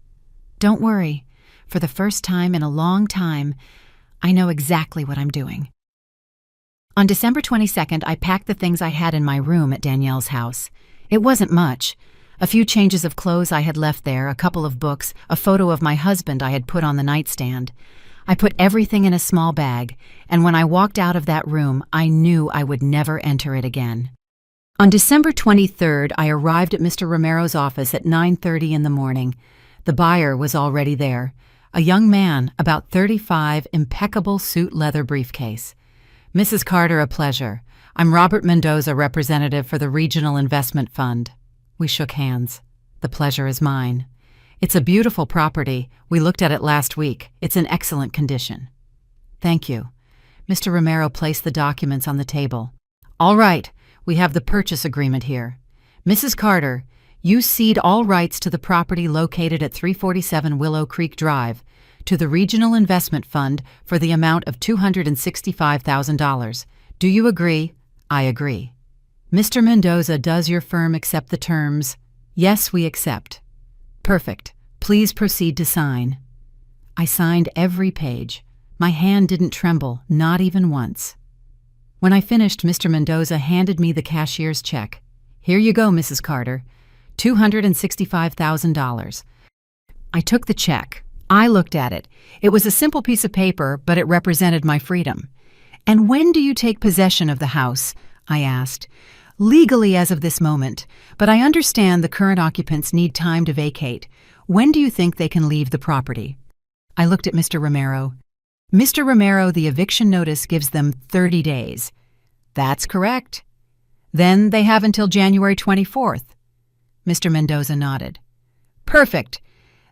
"Don't worry. For the first time in a long time, I know exactly what I'm doing." On December 22nd, I packed the things I had in my room at Danielle's house. It wasn't much. A few changes of clothes I had left there, a couple of books, a photo of my husband I had put on the nightstand. I put everything in a small bag, and when I walked out of that room, I knew I would never enter it again. On December 23rd, I arrived at Mr. Romero's office at 9:30 in the morning. The buyer was already there. A young man, about 35, impeccable suit leather briefcase. "Mrs. Carter, a pleasure. I'm Robert Mendoza, representative for the Regional Investment Fund." We shook hands. "The pleasure is mine. It's a beautiful property. We looked at it last week. It's in excellent condition." "Thank you." Mr. Romero placed the documents on the table. "All right. We have the purchase agreement here. Mrs. Carter, you cede all rights to the property located at 347 Willow Creek Drive to the Regional Investment Fund for the amount of $265,000. Do you agree? I agree. Mr. Mendoza, does your firm accept the terms? Yes, we accept. Perfect. Please proceed to sign. I signed every page. My hand didn't tremble, not even once. When I finished, Mr. Mendoza handed me the cashier's check. Here you go, Mrs. Carter. $265,000. I took the check. I looked at it. It was a simple piece of paper, but it represented my freedom. And when do you take possession of the house? I asked. Legally as of this moment, but I understand the current occupants need time to vacate. When do you think they can leave the property? I looked at Mr. Romero. Mr. Romero, the eviction notice gives them 30 days. That's correct. Then they have until January 24th. Mr. Mendoza nodded. Perfect.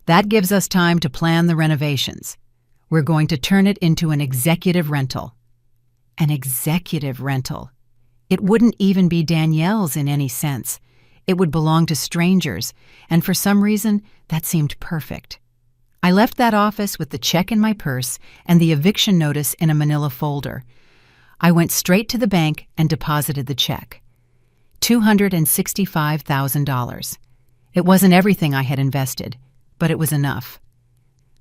That gives us time to plan the renovations. We're going to turn it into an executive rental. An executive rental. It wouldn't even be Danielle's in any sense. It would belong to strangers, and for some reason, that seemed perfect. I left that office with the check in my purse and the eviction notice in a manila folder. I went straight to the bank and deposited the check. $265,000. It wasn't everything I had invested, but it was enough.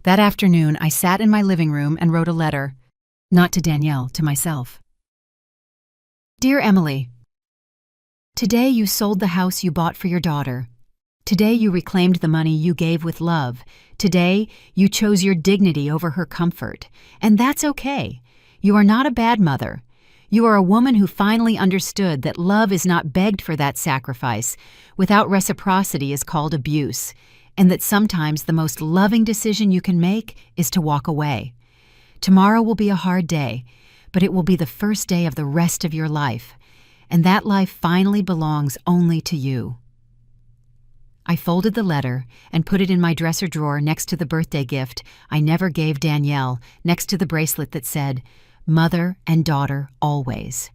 That afternoon, I sat in my living room and wrote a letter, not to Danielle, to myself. Dear Emily, today you sold the house you bought for your daughter. Today you reclaimed the money you gave with love. Today you chose your dignity over her comfort. And that's okay. You are not a bad mother. You are a woman who finally understood that love is not begged for that sacrifice. Without reciprocity is called abuse. And that sometimes the most loving decision you can make is to walk away. Tomorrow will be a hard day, but it will be the first day of the rest of your life. And that life finally belongs only to you. I folded the letter and put it in my dresser drawer next to the birthday gift I never gave Danielle, next to the bracelet that said, Mother and Daughter Always.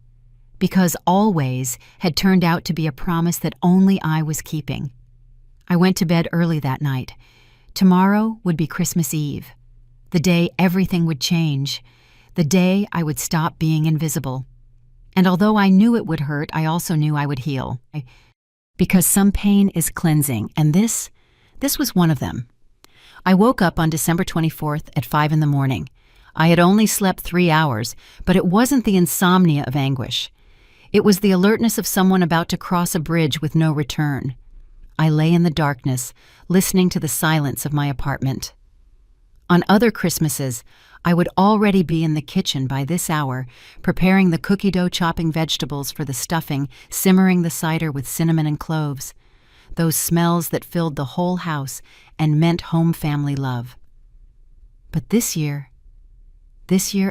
Because always had turned out to be a promise that only I was keeping. I went to bed early that night. Tomorrow would be Christmas Eve. The day everything would change. The day I would stop being invisible. And although I knew it would hurt, I also knew I would heal. Because some pain is cleansing, and this was one of them. I woke up on December 24th at 5 in the morning. I had only slept 3 hours, but it wasn't the insomnia of anguish. It was the alertness of someone about to cross a bridge with no return. I lay in the darkness, listening to the silence of my apartment. On other Christmases, I would already be in the kitchen by this hour, preparing the cookie dough, chopping vegetables for the stuffing, simmering the cider with cinnamon and cloves. Those smells that filled the whole house and meant home family love. But this year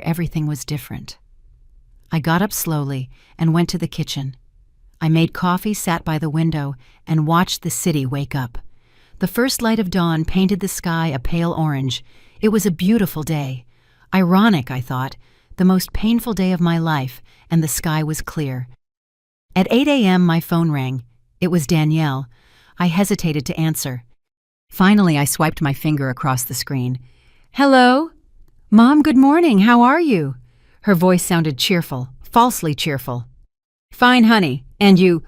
everything was different. I got up slowly and went to the kitchen. I made coffee, sat by the window, and watched the city wake up. The first light of dawn painted the sky a pale orange. It was a beautiful day. Ironic, I thought, the most painful day of my life, and the sky was clear. At 8 a.m. my phone rang. It was Danielle. I hesitated to answer. Finally, I swiped my finger across the screen. Hello? Mom, good morning. How are you? Her voice sounded cheerful, falsely cheerful. Fine, honey. And you?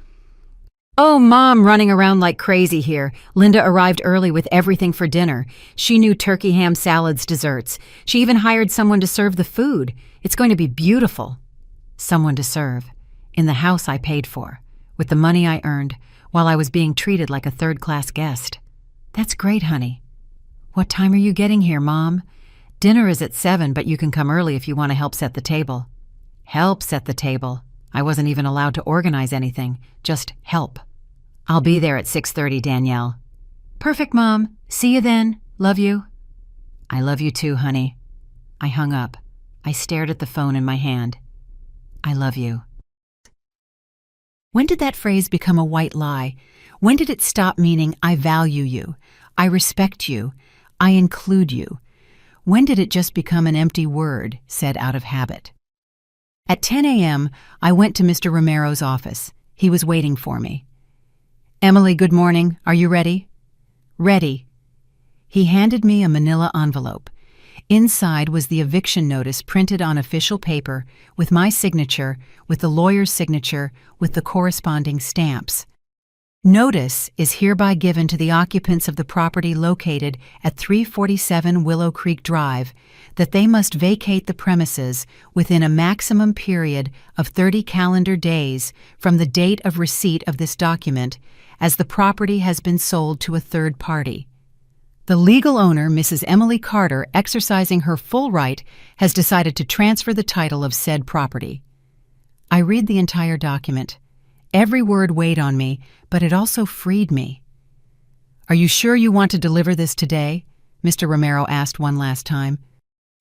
Oh, Mom, running around like crazy here. Linda arrived early with everything for dinner. She knew turkey, ham, salads, desserts. She even hired someone to serve the food. It's going to be beautiful. Someone to serve. In the house I paid for. With the money I earned, while I was being treated like a third-class guest. That's great, honey. What time are you getting here, Mom? Dinner is at 7, but you can come early if you want to help set the table. Help set the table. I wasn't even allowed to organize anything. Just help. I'll be there at 6:30, Danielle. Perfect, Mom. See you then. Love you. I love you too, honey. I hung up. I stared at the phone in my hand. I love you. When did that phrase become a white lie? When did it stop meaning I value you, I respect you, I include you? When did it just become an empty word said out of habit? At 10 a.m., I went to Mr. Romero's office. He was waiting for me. "Emily, good morning. Are you ready?" "Ready." He handed me a manila envelope. Inside was the eviction notice printed on official paper with my signature, with the lawyer's signature, with the corresponding stamps. Notice is hereby given to the occupants of the property located at 347 Willow Creek Drive that they must vacate the premises within a maximum period of 30 calendar days from the date of receipt of this document, as the property has been sold to a third party. The legal owner, Mrs. Emily Carter, exercising her full right, has decided to transfer the title of said property. I read the entire document. Every word weighed on me, but it also freed me. "Are you sure you want to deliver this today?" Mr. Romero asked one last time.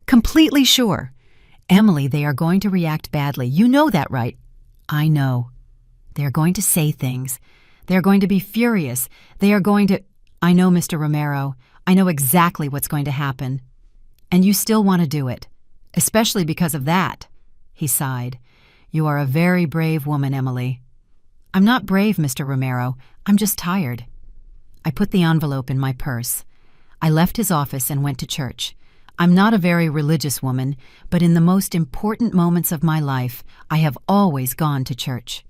"Completely sure." "Emily, they are going to react badly. You know that, right?" "I know. They are going to say things. They are going to be furious. They are going to—" "I know, Mr. Romero. I know exactly what's going to happen. And you still want to do it, especially because of that." He sighed. "You are a very brave woman, Emily." "I'm not brave, Mr. Romero. I'm just tired." I put the envelope in my purse. I left his office and went to church. I'm not a very religious woman, but in the most important moments of my life, I have always gone to church.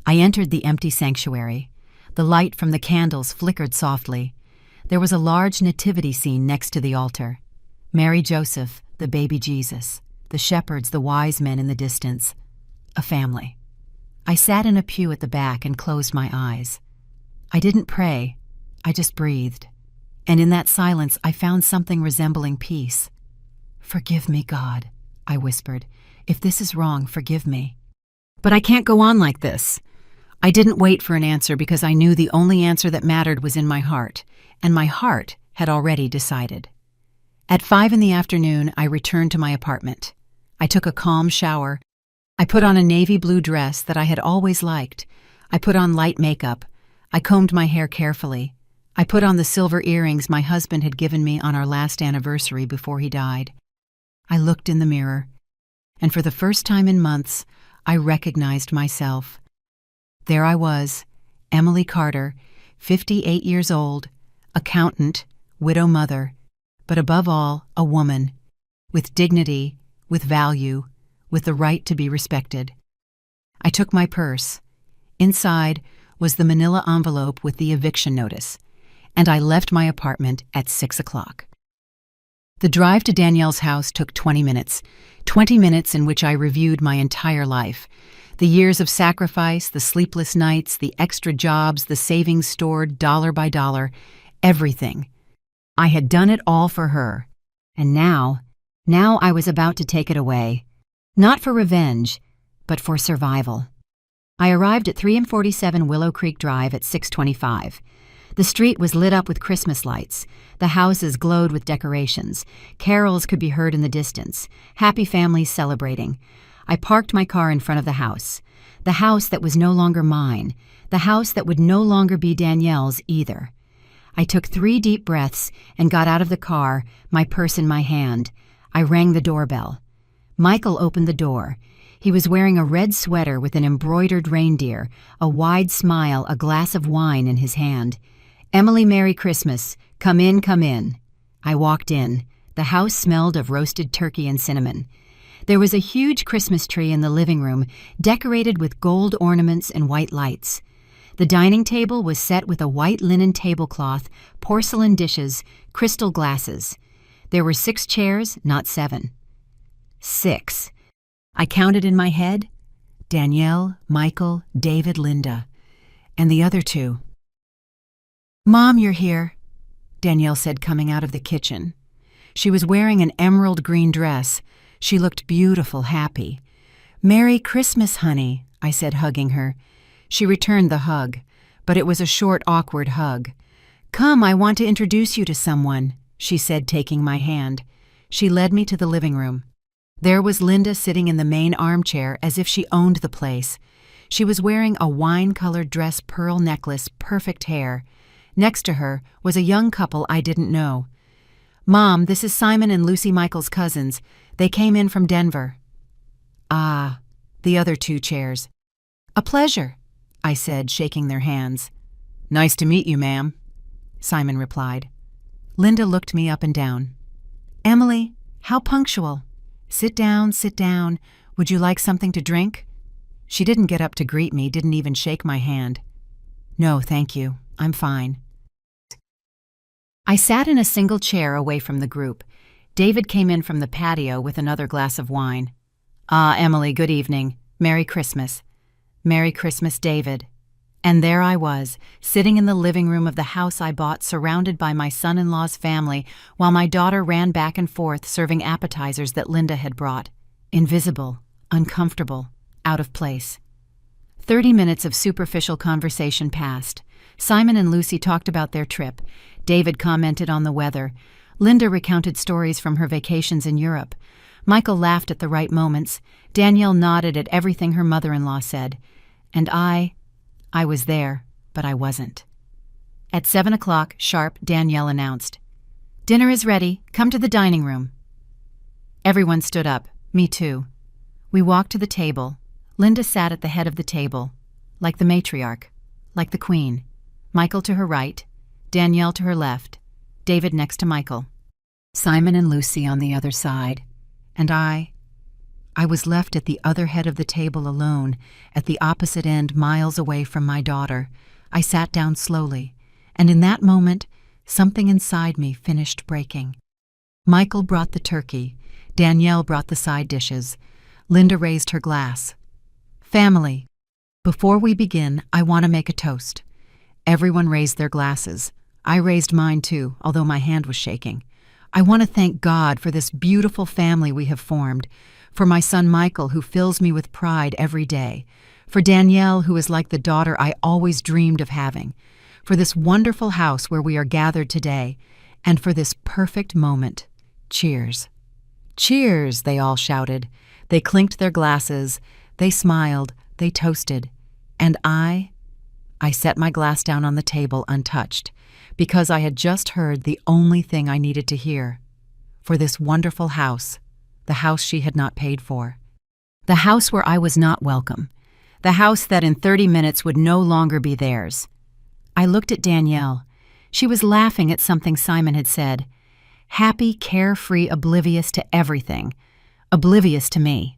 I entered the empty sanctuary. The light from the candles flickered softly. There was a large nativity scene next to the altar. Mary Joseph, the baby Jesus, the shepherds, the wise men in the distance. A family. I sat in a pew at the back and closed my eyes. I didn't pray. I just breathed. And in that silence, I found something resembling peace. "Forgive me, God," I whispered. "If this is wrong, forgive me. But I can't go on like this." I didn't wait for an answer because I knew the only answer that mattered was in my heart, and my heart had already decided. At 5 p.m, I returned to my apartment. I took a calm shower. I put on a navy blue dress that I had always liked. I put on light makeup. I combed my hair carefully. I put on the silver earrings my husband had given me on our last anniversary before he died. I looked in the mirror, and for the first time in months, I recognized myself. There I was, Emily Carter, 58 years old, accountant, widow mother, but above all, a woman, with dignity, with value, with the right to be respected. I took my purse. Inside was the manila envelope with the eviction notice, and I left my apartment at 6 o'clock. The drive to Danielle's house took 20 minutes, 20 minutes in which I reviewed my entire life. The years of sacrifice, the sleepless nights, the extra jobs, the savings stored dollar by dollar, everything. I had done it all for her. And now I was about to take it away. Not for revenge, but for survival. I arrived at 347 Willow Creek Drive at 6:25. The street was lit up with Christmas lights. The houses glowed with decorations. Carols could be heard in the distance. Happy families celebrating. I parked my car in front of the house that was no longer mine, the house that would no longer be Danielle's either. I took 3 deep breaths and got out of the car, my purse in my hand. I rang the doorbell. Michael opened the door. He was wearing a red sweater with an embroidered reindeer, a wide smile, a glass of wine in his hand. "Emily, Merry Christmas. Come in, come in." I walked in. The house smelled of roasted turkey and cinnamon. There was a huge Christmas tree in the living room, decorated with gold ornaments and white lights. The dining table was set with a white linen tablecloth, porcelain dishes, crystal glasses. There were 6 chairs, not 7. 6. I counted in my head. Danielle, Michael, David, Linda, and the other 2. "Mom, you're here," Danielle said, coming out of the kitchen. She was wearing an emerald green dress. She looked beautiful, happy. "Merry Christmas, honey," I said, hugging her. She returned the hug, but it was a short, awkward hug. "Come, I want to introduce you to someone," she said, taking my hand. She led me to the living room. There was Linda sitting in the main armchair as if she owned the place. She was wearing a wine-colored dress, pearl necklace, perfect hair. Next to her was a young couple I didn't know. "Mom, this is Simon and Lucy Michael's cousins. They came in from Denver." "Ah," the other 2 chairs. "A pleasure." I said, shaking their hands. "Nice to meet you, ma'am," Simon replied. Linda looked me up and down. "Emily, how punctual. Sit down, sit down. Would you like something to drink?" She didn't get up to greet me, didn't even shake my hand. "No, thank you. I'm fine." I sat in a single chair away from the group. David came in from the patio with another glass of wine. "Ah, Emily, good evening. Merry Christmas." "Merry Christmas, David." And there I was, sitting in the living room of the house I bought, surrounded by my son-in-law's family, while my daughter ran back and forth serving appetizers that Linda had brought. Invisible, uncomfortable, out of place. 30 minutes of superficial conversation passed. Simon and Lucy talked about their trip. David commented on the weather. Linda recounted stories from her vacations in Europe. Michael laughed at the right moments. Danielle nodded at everything her mother-in-law said. And I was there, but I wasn't. At 7 o'clock sharp, Danielle announced, "Dinner is ready. Come to the dining room." Everyone stood up, me too. We walked to the table. Linda sat at the head of the table, like the matriarch, like the queen. Michael to her right, Danielle to her left, David next to Michael. Simon and Lucy on the other side. And I was left at the other head of the table alone, at the opposite end, miles away from my daughter. I sat down slowly, and in that moment, something inside me finished breaking. Michael brought the turkey. Danielle brought the side dishes. Linda raised her glass. "Family, before we begin, I want to make a toast." Everyone raised their glasses. I raised mine too, although my hand was shaking. I want to thank God for this beautiful family we have formed, for my son Michael, who fills me with pride every day, for Danielle, who is like the daughter I always dreamed of having, for this wonderful house where we are gathered today, and for this perfect moment. Cheers. Cheers, they all shouted. They clinked their glasses. They smiled. They toasted. And I set my glass down on the table untouched, because I had just heard the only thing I needed to hear. For this wonderful house, the house she had not paid for. The house where I was not welcome. The house that in 30 minutes would no longer be theirs. I looked at Danielle. She was laughing at something Simon had said. Happy, carefree, oblivious to everything. Oblivious to me.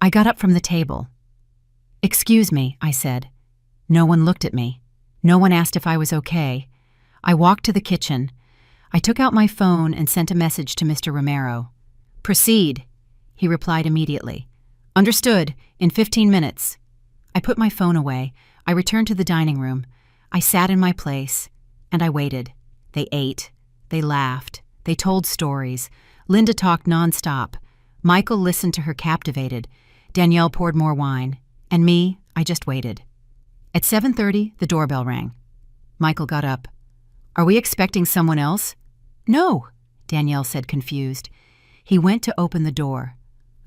I got up from the table. "Excuse me," I said. No one looked at me. No one asked if I was okay. I walked to the kitchen. I took out my phone and sent a message to Mr. Romero. "Proceed," he replied immediately. "Understood, in 15 minutes. I put my phone away. I returned to the dining room. I sat in my place, and I waited. They ate. They laughed. They told stories. Linda talked nonstop. Michael listened to her captivated. Danielle poured more wine. And me, I just waited. At 7:30, the doorbell rang. Michael got up. "Are we expecting someone else?" "No," Danielle said, confused. He went to open the door.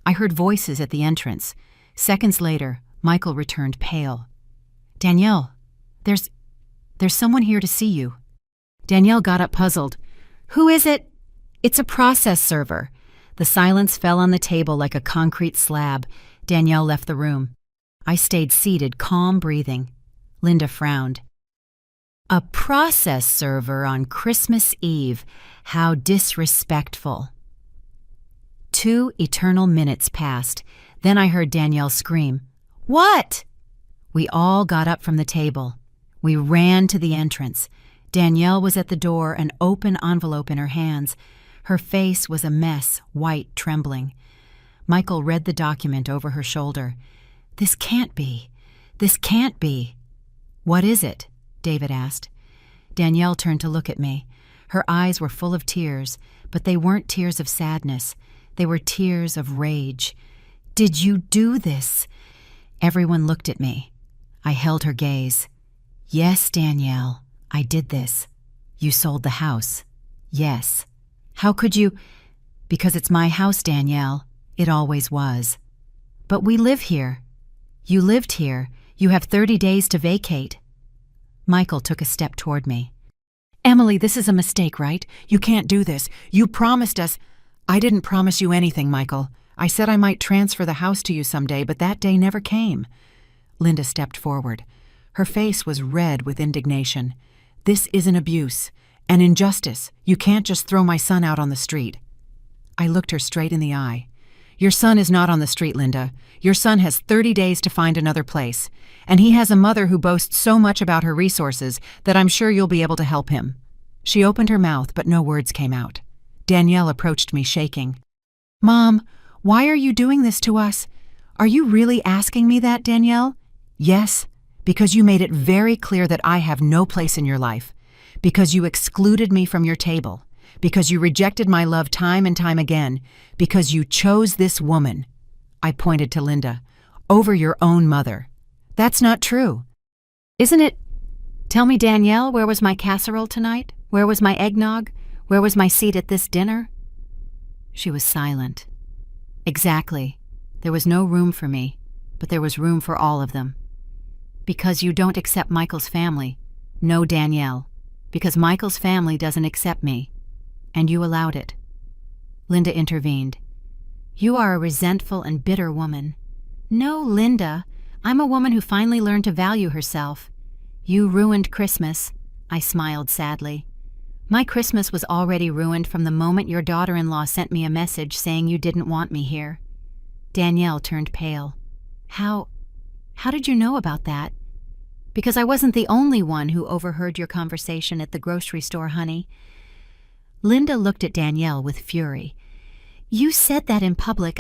I heard voices at the entrance. Seconds later, Michael returned pale. "Danielle, there's someone here to see you." Danielle got up puzzled. "Who is it?" "It's a process server." The silence fell on the table like a concrete slab. Danielle left the room. I stayed seated, calm, breathing. Linda frowned. "A process server on Christmas Eve. How disrespectful." 2 eternal minutes passed. Then I heard Danielle scream, "What?" We all got up from the table. We ran to the entrance. Danielle was at the door, an open envelope in her hands. Her face was a mess, white, trembling. Michael read the document over her shoulder. "This can't be. This can't be." "What is it?" David asked. Danielle turned to look at me. Her eyes were full of tears, but they weren't tears of sadness. They were tears of rage. "Did you do this?" Everyone looked at me. I held her gaze. "Yes, Danielle, I did this." "You sold the house." "Yes." "How could you?" "Because it's my house, Danielle. It always was." "But we live here." "You lived here. You have 30 days to vacate." Michael took a step toward me. "Emily, this is a mistake, right? You can't do this. You promised us—" "I didn't promise you anything, Michael. I said I might transfer the house to you someday, but that day never came." Linda stepped forward. Her face was red with indignation. "This is an abuse, an injustice. You can't just throw my son out on the street." I looked her straight in the eye. "Your son is not on the street, Linda. Your son has 30 days to find another place, and he has a mother who boasts so much about her resources that I'm sure you'll be able to help him." She opened her mouth, but no words came out. Danielle approached me shaking. "Mom, why are you doing this to us? Are you really asking me that, Danielle?" "Yes, because you made it very clear that I have no place in your life, because you excluded me from your table, because you rejected my love time and time again, because you chose this woman," I pointed to Linda, "over your own mother. That's not true." "Isn't it? Tell me, Danielle, where was my casserole tonight? Where was my eggnog? Where was my seat at this dinner?" She was silent. "Exactly. There was no room for me, but there was room for all of them. Because you don't accept Michael's family. No, Danielle. Because Michael's family doesn't accept me. And you allowed it." Linda intervened. "You are a resentful and bitter woman." "No, Linda. I'm a woman who finally learned to value herself." "You ruined Christmas," I smiled sadly. "My Christmas was already ruined from the moment your daughter-in-law sent me a message saying you didn't want me here." Danielle turned pale. How did you know about that?" "Because I wasn't the only one who overheard your conversation at the grocery store, honey." Linda looked at Danielle with fury. "You said that in public.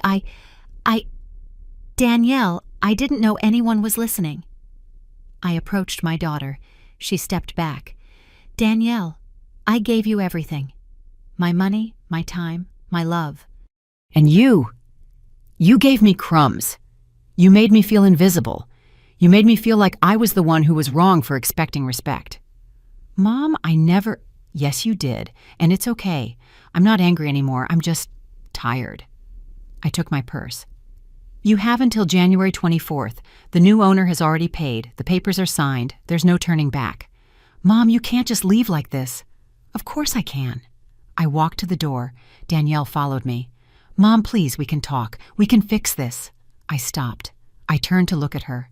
Danielle, I didn't know anyone was listening." I approached my daughter. She stepped back. "Danielle, I gave you everything. My money, my time, my love." "And you gave me crumbs. You made me feel invisible. You made me feel like I was the one who was wrong for expecting respect." "Mom, I never—" "Yes, you did, and it's okay. I'm not angry anymore. I'm just tired." I took my purse. "You have until January 24th. The new owner has already paid. The papers are signed. There's no turning back." "Mom, you can't just leave like this." "Of course I can." I walked to the door. Danielle followed me. "Mom, please, we can talk. We can fix this." I stopped. I turned to look at her.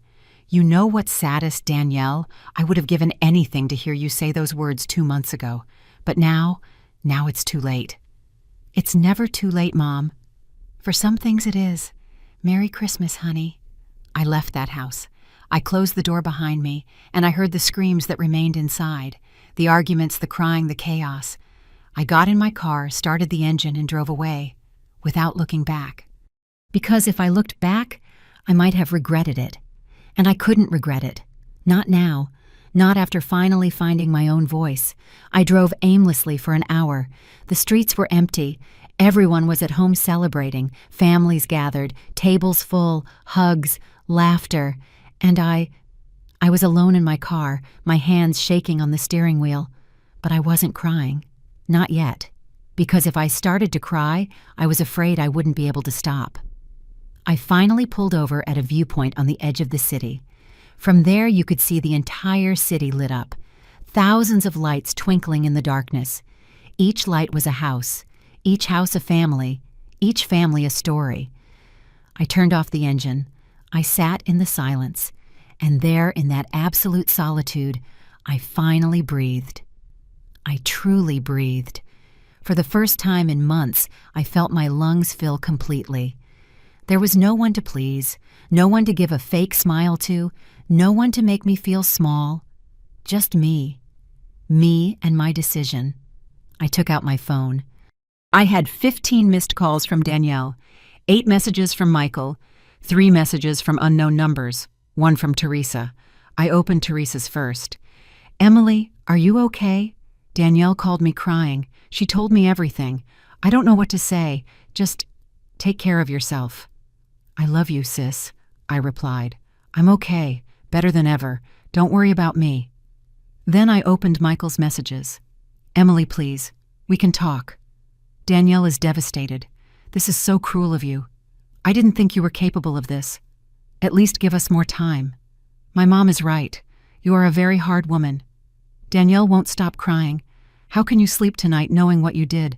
"You know what's saddest, Danielle? I would have given anything to hear you say those words 2 months ago. But now it's too late." "It's never too late, Mom." "For some things it is. Merry Christmas, honey." I left that house. I closed the door behind me, and I heard the screams that remained inside, the arguments, the crying, the chaos. I got in my car, started the engine, and drove away, without looking back. Because if I looked back, I might have regretted it. And I couldn't regret it. Not now. Not after finally finding my own voice. I drove aimlessly for an hour. The streets were empty. Everyone was at home celebrating. Families gathered, tables full, hugs, laughter. And I was alone in my car, my hands shaking on the steering wheel. But I wasn't crying. Not yet. Because if I started to cry, I was afraid I wouldn't be able to stop. I finally pulled over at a viewpoint on the edge of the city. From there you could see the entire city lit up. Thousands of lights twinkling in the darkness. Each light was a house. Each house a family. Each family a story. I turned off the engine. I sat in the silence. And there, in that absolute solitude, I finally breathed. I truly breathed. For the first time in months, I felt my lungs fill completely. There was no one to please, no one to give a fake smile to, no one to make me feel small. Just me. Me and my decision. I took out my phone. I had 15 missed calls from Danielle, 8 messages from Michael, 3 messages from unknown numbers, 1 from Teresa. I opened Teresa's first. "Emily, are you okay?" Danielle called me crying. She told me everything. "I don't know what to say. Just take care of yourself." "I love you, sis," I replied. "I'm okay, better than ever. Don't worry about me." Then I opened Michael's messages. "Emily, please, we can talk. Danielle is devastated. This is so cruel of you. I didn't think you were capable of this. At least give us more time. My mom is right. You are a very hard woman. Danielle won't stop crying. How can you sleep tonight knowing what you did?"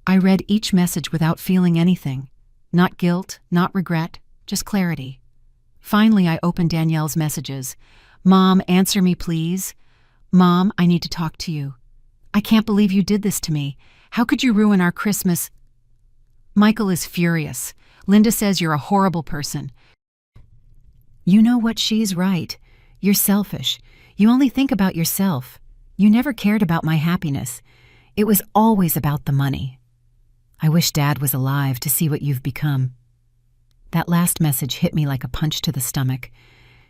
I read each message without feeling anything. Not guilt, not regret, just clarity. Finally, I opened Danielle's messages. Mom, answer me, please. Mom, I need to talk to you. I can't believe you did this to me. How could you ruin our Christmas? Michael is furious. Linda says you're a horrible person. You know what? She's right. You're selfish. You only think about yourself. You never cared about my happiness. It was always about the money. I wish Dad was alive to see what you've become. That last message hit me like a punch to the stomach.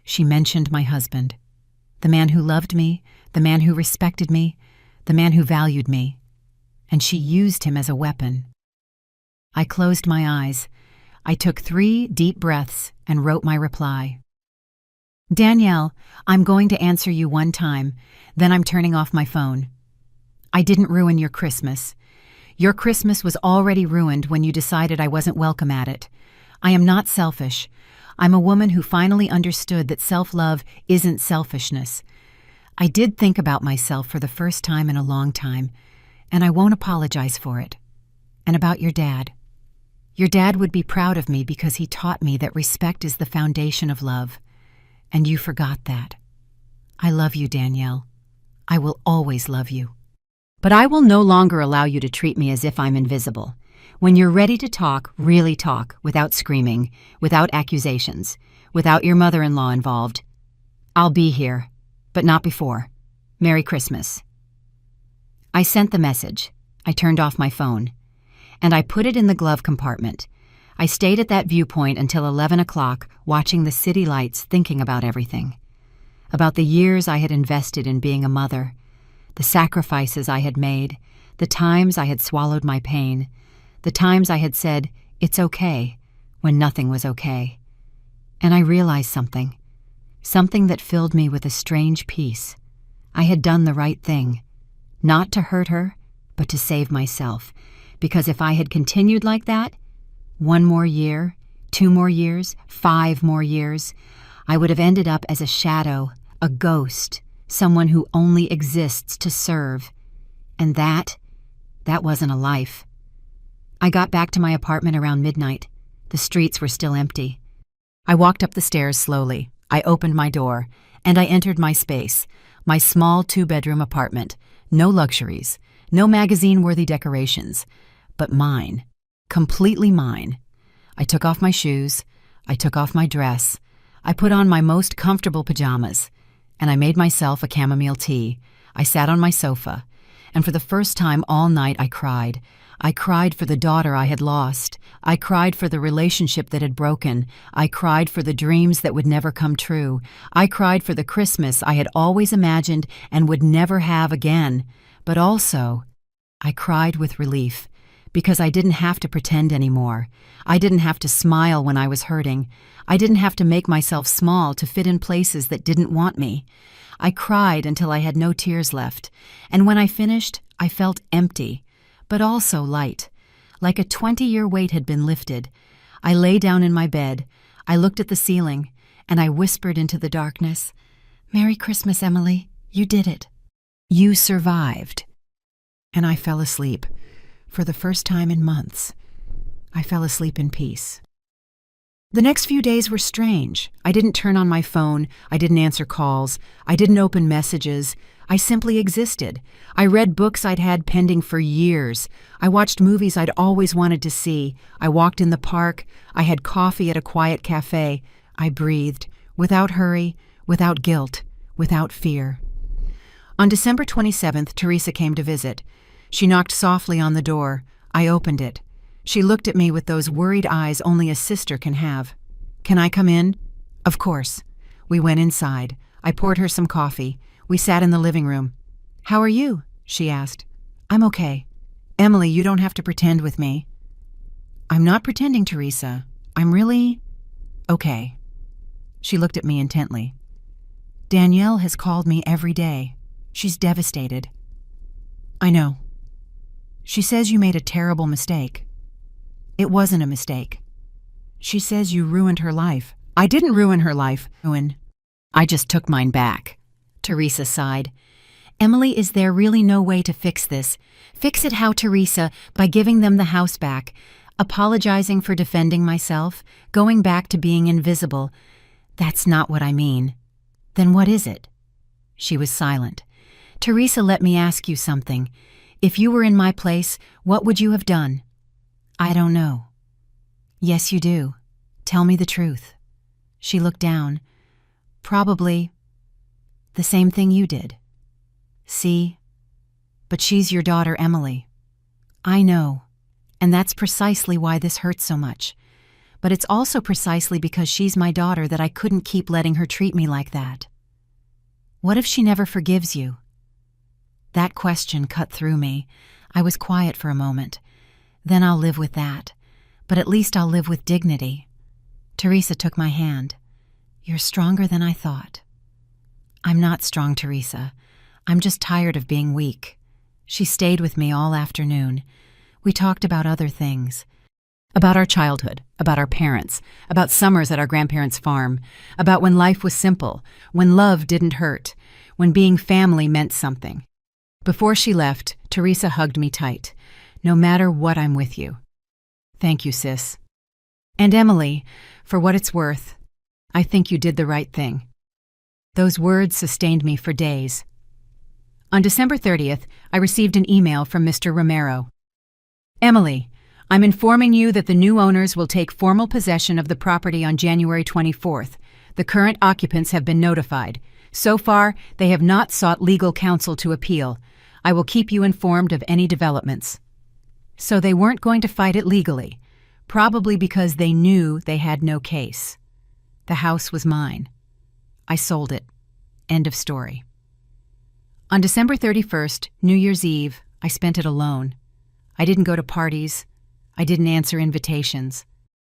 She mentioned my husband. The man who loved me, the man who respected me, the man who valued me. And she used him as a weapon. I closed my eyes. I took 3 deep breaths and wrote my reply. Danielle, I'm going to answer you one time, then I'm turning off my phone. I didn't ruin your Christmas. Your Christmas was already ruined when you decided I wasn't welcome at it. I am not selfish. I'm a woman who finally understood that self-love isn't selfishness. I did think about myself for the first time in a long time, and I won't apologize for it. And about your dad. Your dad would be proud of me because he taught me that respect is the foundation of love. And you forgot that. I love you, Danielle. I will always love you. But I will no longer allow you to treat me as if I'm invisible. When you're ready to talk, really talk, without screaming, without accusations, without your mother-in-law involved. I'll be here, but not before. Merry Christmas. I sent the message. I turned off my phone. And I put it in the glove compartment. I stayed at that viewpoint until 11 o'clock, watching the city lights, thinking about everything. About the years I had invested in being a mother, the sacrifices I had made, the times I had swallowed my pain, the times I had said, "It's okay," when nothing was okay. And I realized something that filled me with a strange peace. I had done the right thing, not to hurt her, but to save myself, because if I had continued like that, 1 more year, 2 more years, 5 more years, I would have ended up as a shadow, a ghost, someone who only exists to serve. And that wasn't a life. I got back to my apartment around midnight. The streets were still empty. I walked up the stairs slowly. I opened my door, and I entered my space, my small 2-bedroom apartment. No luxuries, no magazine-worthy decorations, but mine. Completely mine. I took off my shoes, I took off my dress, I put on my most comfortable pajamas, and I made myself a chamomile tea. I sat on my sofa, and for the first time all night I cried. I cried for the daughter I had lost. I cried for the relationship that had broken. I cried for the dreams that would never come true. I cried for the Christmas I had always imagined and would never have again. But also, I cried with relief. Because I didn't have to pretend anymore. I didn't have to smile when I was hurting. I didn't have to make myself small to fit in places that didn't want me. I cried until I had no tears left, and when I finished, I felt empty, but also light. Like a 20-year weight had been lifted. I lay down in my bed, I looked at the ceiling, and I whispered into the darkness, "Merry Christmas, Emily. You did it. You survived." And I fell asleep. For the first time in months, I fell asleep in peace. The next few days were strange. I didn't turn on my phone. I didn't answer calls. I didn't open messages. I simply existed. I read books I'd had pending for years. I watched movies I'd always wanted to see. I walked in the park. I had coffee at a quiet cafe. I breathed, without hurry, without guilt, without fear. On December 27th, Teresa came to visit. She knocked softly on the door. I opened it. She looked at me with those worried eyes only a sister can have. "Can I come in?" "Of course." We went inside. I poured her some coffee. We sat in the living room. "How are you?" she asked. "I'm okay." "Emily, you don't have to pretend with me." "I'm not pretending, Teresa. I'm really okay." She looked at me intently. "Danielle has called me every day. She's devastated." "I know. She says you made a terrible mistake." "It wasn't a mistake. She says you ruined her life." "I didn't ruin her life. I just took mine back." Teresa sighed. "Emily, is there really no way to fix this? Fix it how, Teresa? By giving them the house back, apologizing for defending myself, going back to being invisible. That's not what I mean." Then what is it? She was silent. Teresa, let me ask you something. If you were in my place, what would you have done? I don't know. Yes, you do. Tell me the truth. She looked down. Probably the same thing you did. See? But she's your daughter, Emily. I know, and that's precisely why this hurts so much. But it's also precisely because she's my daughter that I couldn't keep letting her treat me like that. What if she never forgives you? That question cut through me. I was quiet for a moment. Then I'll live with that. But at least I'll live with dignity. Teresa took my hand. You're stronger than I thought. I'm not strong, Teresa. I'm just tired of being weak. She stayed with me all afternoon. We talked about other things. About our childhood, about our parents, about summers at our grandparents' farm, about when life was simple, when love didn't hurt, when being family meant something. Before she left, Teresa hugged me tight. No matter what, I'm with you. Thank you, sis. And Emily, for what it's worth, I think you did the right thing. Those words sustained me for days. On December 30th, I received an email from Mr. Romero. Emily, I'm informing you that the new owners will take formal possession of the property on January 24th. The current occupants have been notified. So far, they have not sought legal counsel to appeal. I will keep you informed of any developments. So they weren't going to fight it legally, probably because they knew they had no case. The house was mine. I sold it. End of story. On December 31st, New Year's Eve, I spent it alone. I didn't go to parties. I didn't answer invitations.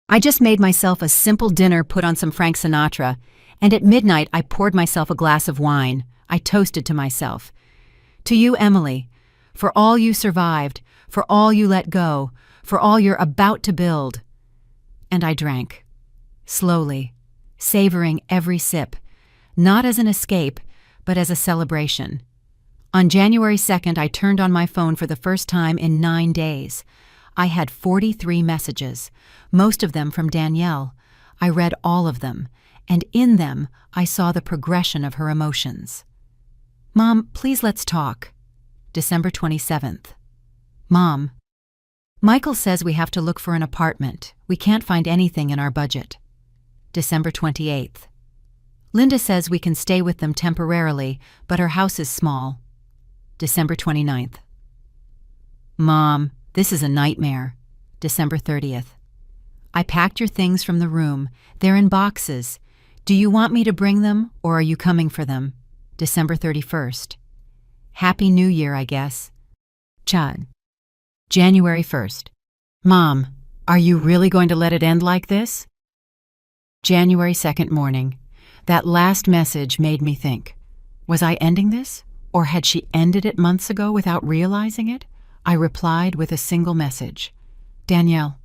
I just made myself a simple dinner, put on some Frank Sinatra, and at midnight I poured myself a glass of wine. I toasted to myself. To you, Emily, for all you survived, for all you let go, for all you're about to build. And I drank, slowly, savoring every sip, not as an escape, but as a celebration. On January 2nd, I turned on my phone for the first time in 9 days. I had 43 messages, most of them from Danielle. I read all of them, and in them I saw the progression of her emotions. Mom, please let's talk. December 27th. Mom, Michael says we have to look for an apartment. We can't find anything in our budget. December 28th. Linda says we can stay with them temporarily, but her house is small. December 29th. Mom, this is a nightmare. December 30th. I packed your things from the room. They're in boxes. Do you want me to bring them, or are you coming for them? December 31st. Happy New Year, I guess. Chad. January 1st. Mom, are you really going to let it end like this? January 2nd morning. That last message made me think. Was I ending this? Or had she ended it months ago without realizing it? I replied with a single message. Danielle,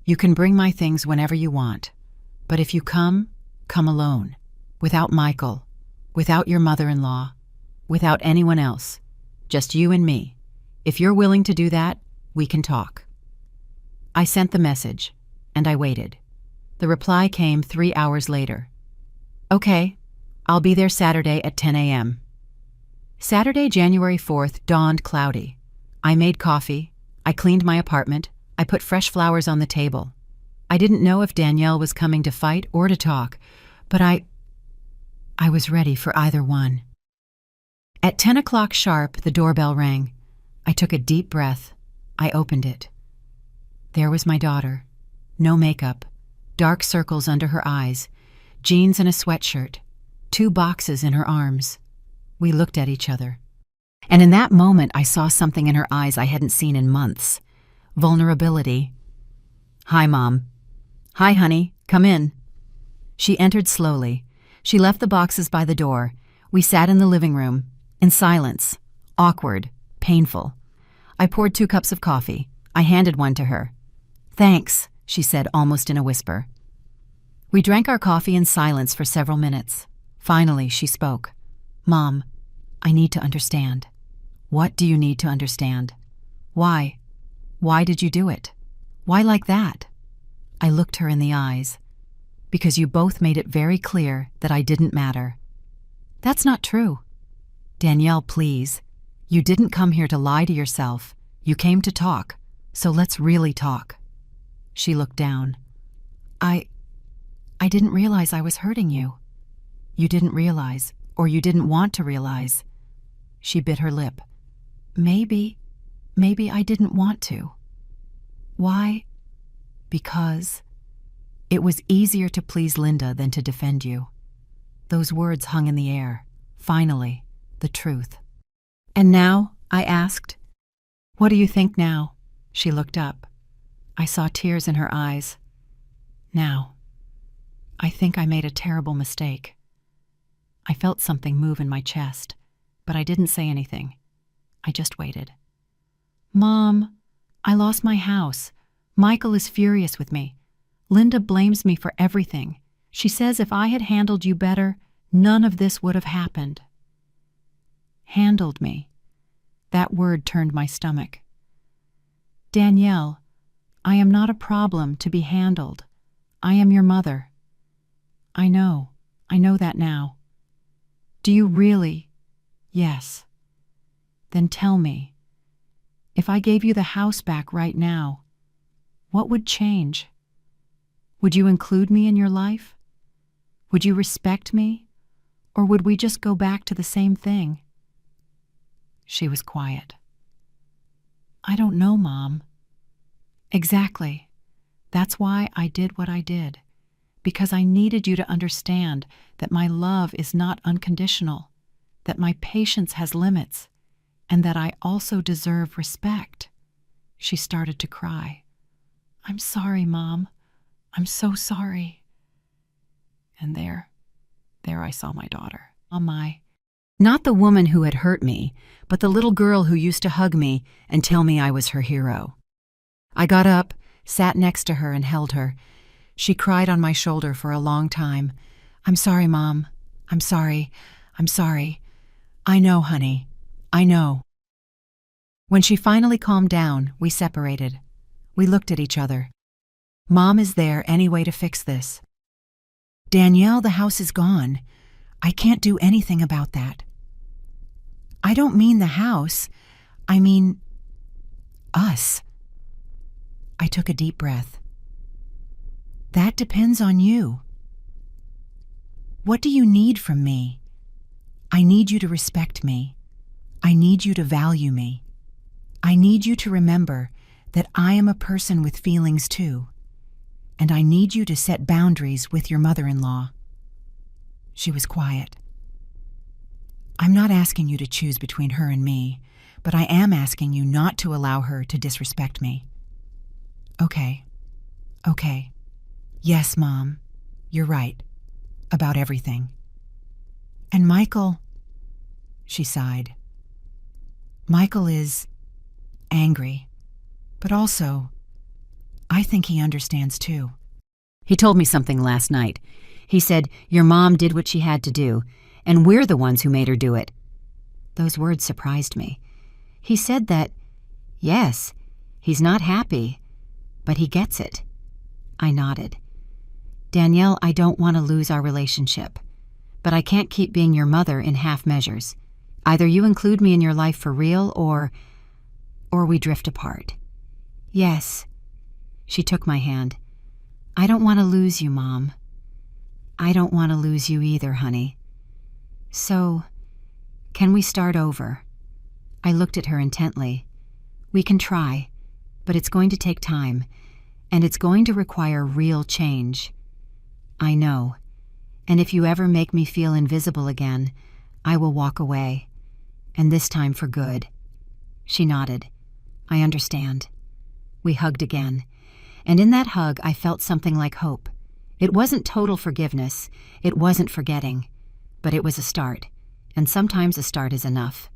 you can bring my things whenever you want. But if you come, come alone. Without Michael. Without your mother-in-law. Without anyone else. Just you and me. If you're willing to do that, we can talk. I sent the message, and I waited. The reply came 3 hours later. Okay, I'll be there Saturday at 10 a.m. Saturday, January 4th, dawned cloudy. I made coffee. I cleaned my apartment. I put fresh flowers on the table. I didn't know if Danielle was coming to fight or to talk, but I was ready for either one. At 10 o'clock sharp, the doorbell rang. I took a deep breath. I opened it. There was my daughter. No makeup. Dark circles under her eyes. Jeans and a sweatshirt. 2 boxes in her arms. We looked at each other. And in that moment, I saw something in her eyes I hadn't seen in months. Vulnerability. Hi, Mom. Hi, honey. Come in. She entered slowly. She left the boxes by the door. We sat in the living room, in silence, awkward, painful. I poured 2 cups of coffee. I handed one to her. Thanks, she said almost in a whisper. We drank our coffee in silence for several minutes. Finally, she spoke. Mom, I need to understand. What do you need to understand? Why? Why did you do it? Why like that? I looked her in the eyes. Because you both made it very clear that I didn't matter. That's not true. Danielle, please. You didn't come here to lie to yourself. You came to talk. So let's really talk. She looked down. I didn't realize I was hurting you. You didn't realize, or you didn't want to realize. She bit her lip. Maybe I didn't want to. Why? Because it was easier to please Linda than to defend you. Those words hung in the air. Finally, the truth. And now? I asked. What do you think now? She looked up. I saw tears in her eyes. Now, I think I made a terrible mistake. I felt something move in my chest, but I didn't say anything. I just waited. Mom, I lost my house. Michael is furious with me. Linda blames me for everything. She says if I had handled you better, none of this would have happened. Handled me. That word turned my stomach. Danielle, I am not a problem to be handled. I am your mother. I know that now. Do you really? Yes. Then tell me, if I gave you the house back right now, what would change? Would you include me in your life? Would you respect me? Or would we just go back to the same thing? She was quiet. I don't know, Mom. Exactly. That's why I did what I did. Because I needed you to understand that my love is not unconditional, that my patience has limits, and that I also deserve respect. She started to cry. I'm sorry, Mom. I'm so sorry. And there I saw my daughter. Not the woman who had hurt me, but the little girl who used to hug me and tell me I was her hero. I got up, sat next to her and held her. She cried on my shoulder for a long time. I'm sorry, Mom. I'm sorry. I'm sorry. I know, honey. I know. When she finally calmed down, we separated. We looked at each other. Mom, is there any way to fix this? Danielle, the house is gone. I can't do anything about that. I don't mean the house. I mean us. I took a deep breath. That depends on you. What do you need from me? I need you to respect me. I need you to value me. I need you to remember that I am a person with feelings too. And I need you to set boundaries with your mother-in-law. She was quiet. I'm not asking you to choose between her and me, but I am asking you not to allow her to disrespect me. Okay. Yes, Mom, you're right. About everything. And Michael, she sighed. Michael is angry, but also, I think he understands too. He told me something last night. He said, your mom did what she had to do, and we're the ones who made her do it. Those words surprised me. He said that, yes, he's not happy, but he gets it. I nodded. Danielle, I don't want to lose our relationship, but I can't keep being your mother in half measures. Either you include me in your life for real, or we drift apart. Yes. She took my hand. I don't want to lose you, Mom. I don't want to lose you either, honey. So, can we start over? I looked at her intently. We can try, but it's going to take time, and it's going to require real change. I know, and if you ever make me feel invisible again, I will walk away, and this time for good. She nodded. I understand. We hugged again, and in that hug I felt something like hope. It wasn't total forgiveness, it wasn't forgetting, but it was a start, and sometimes a start is enough.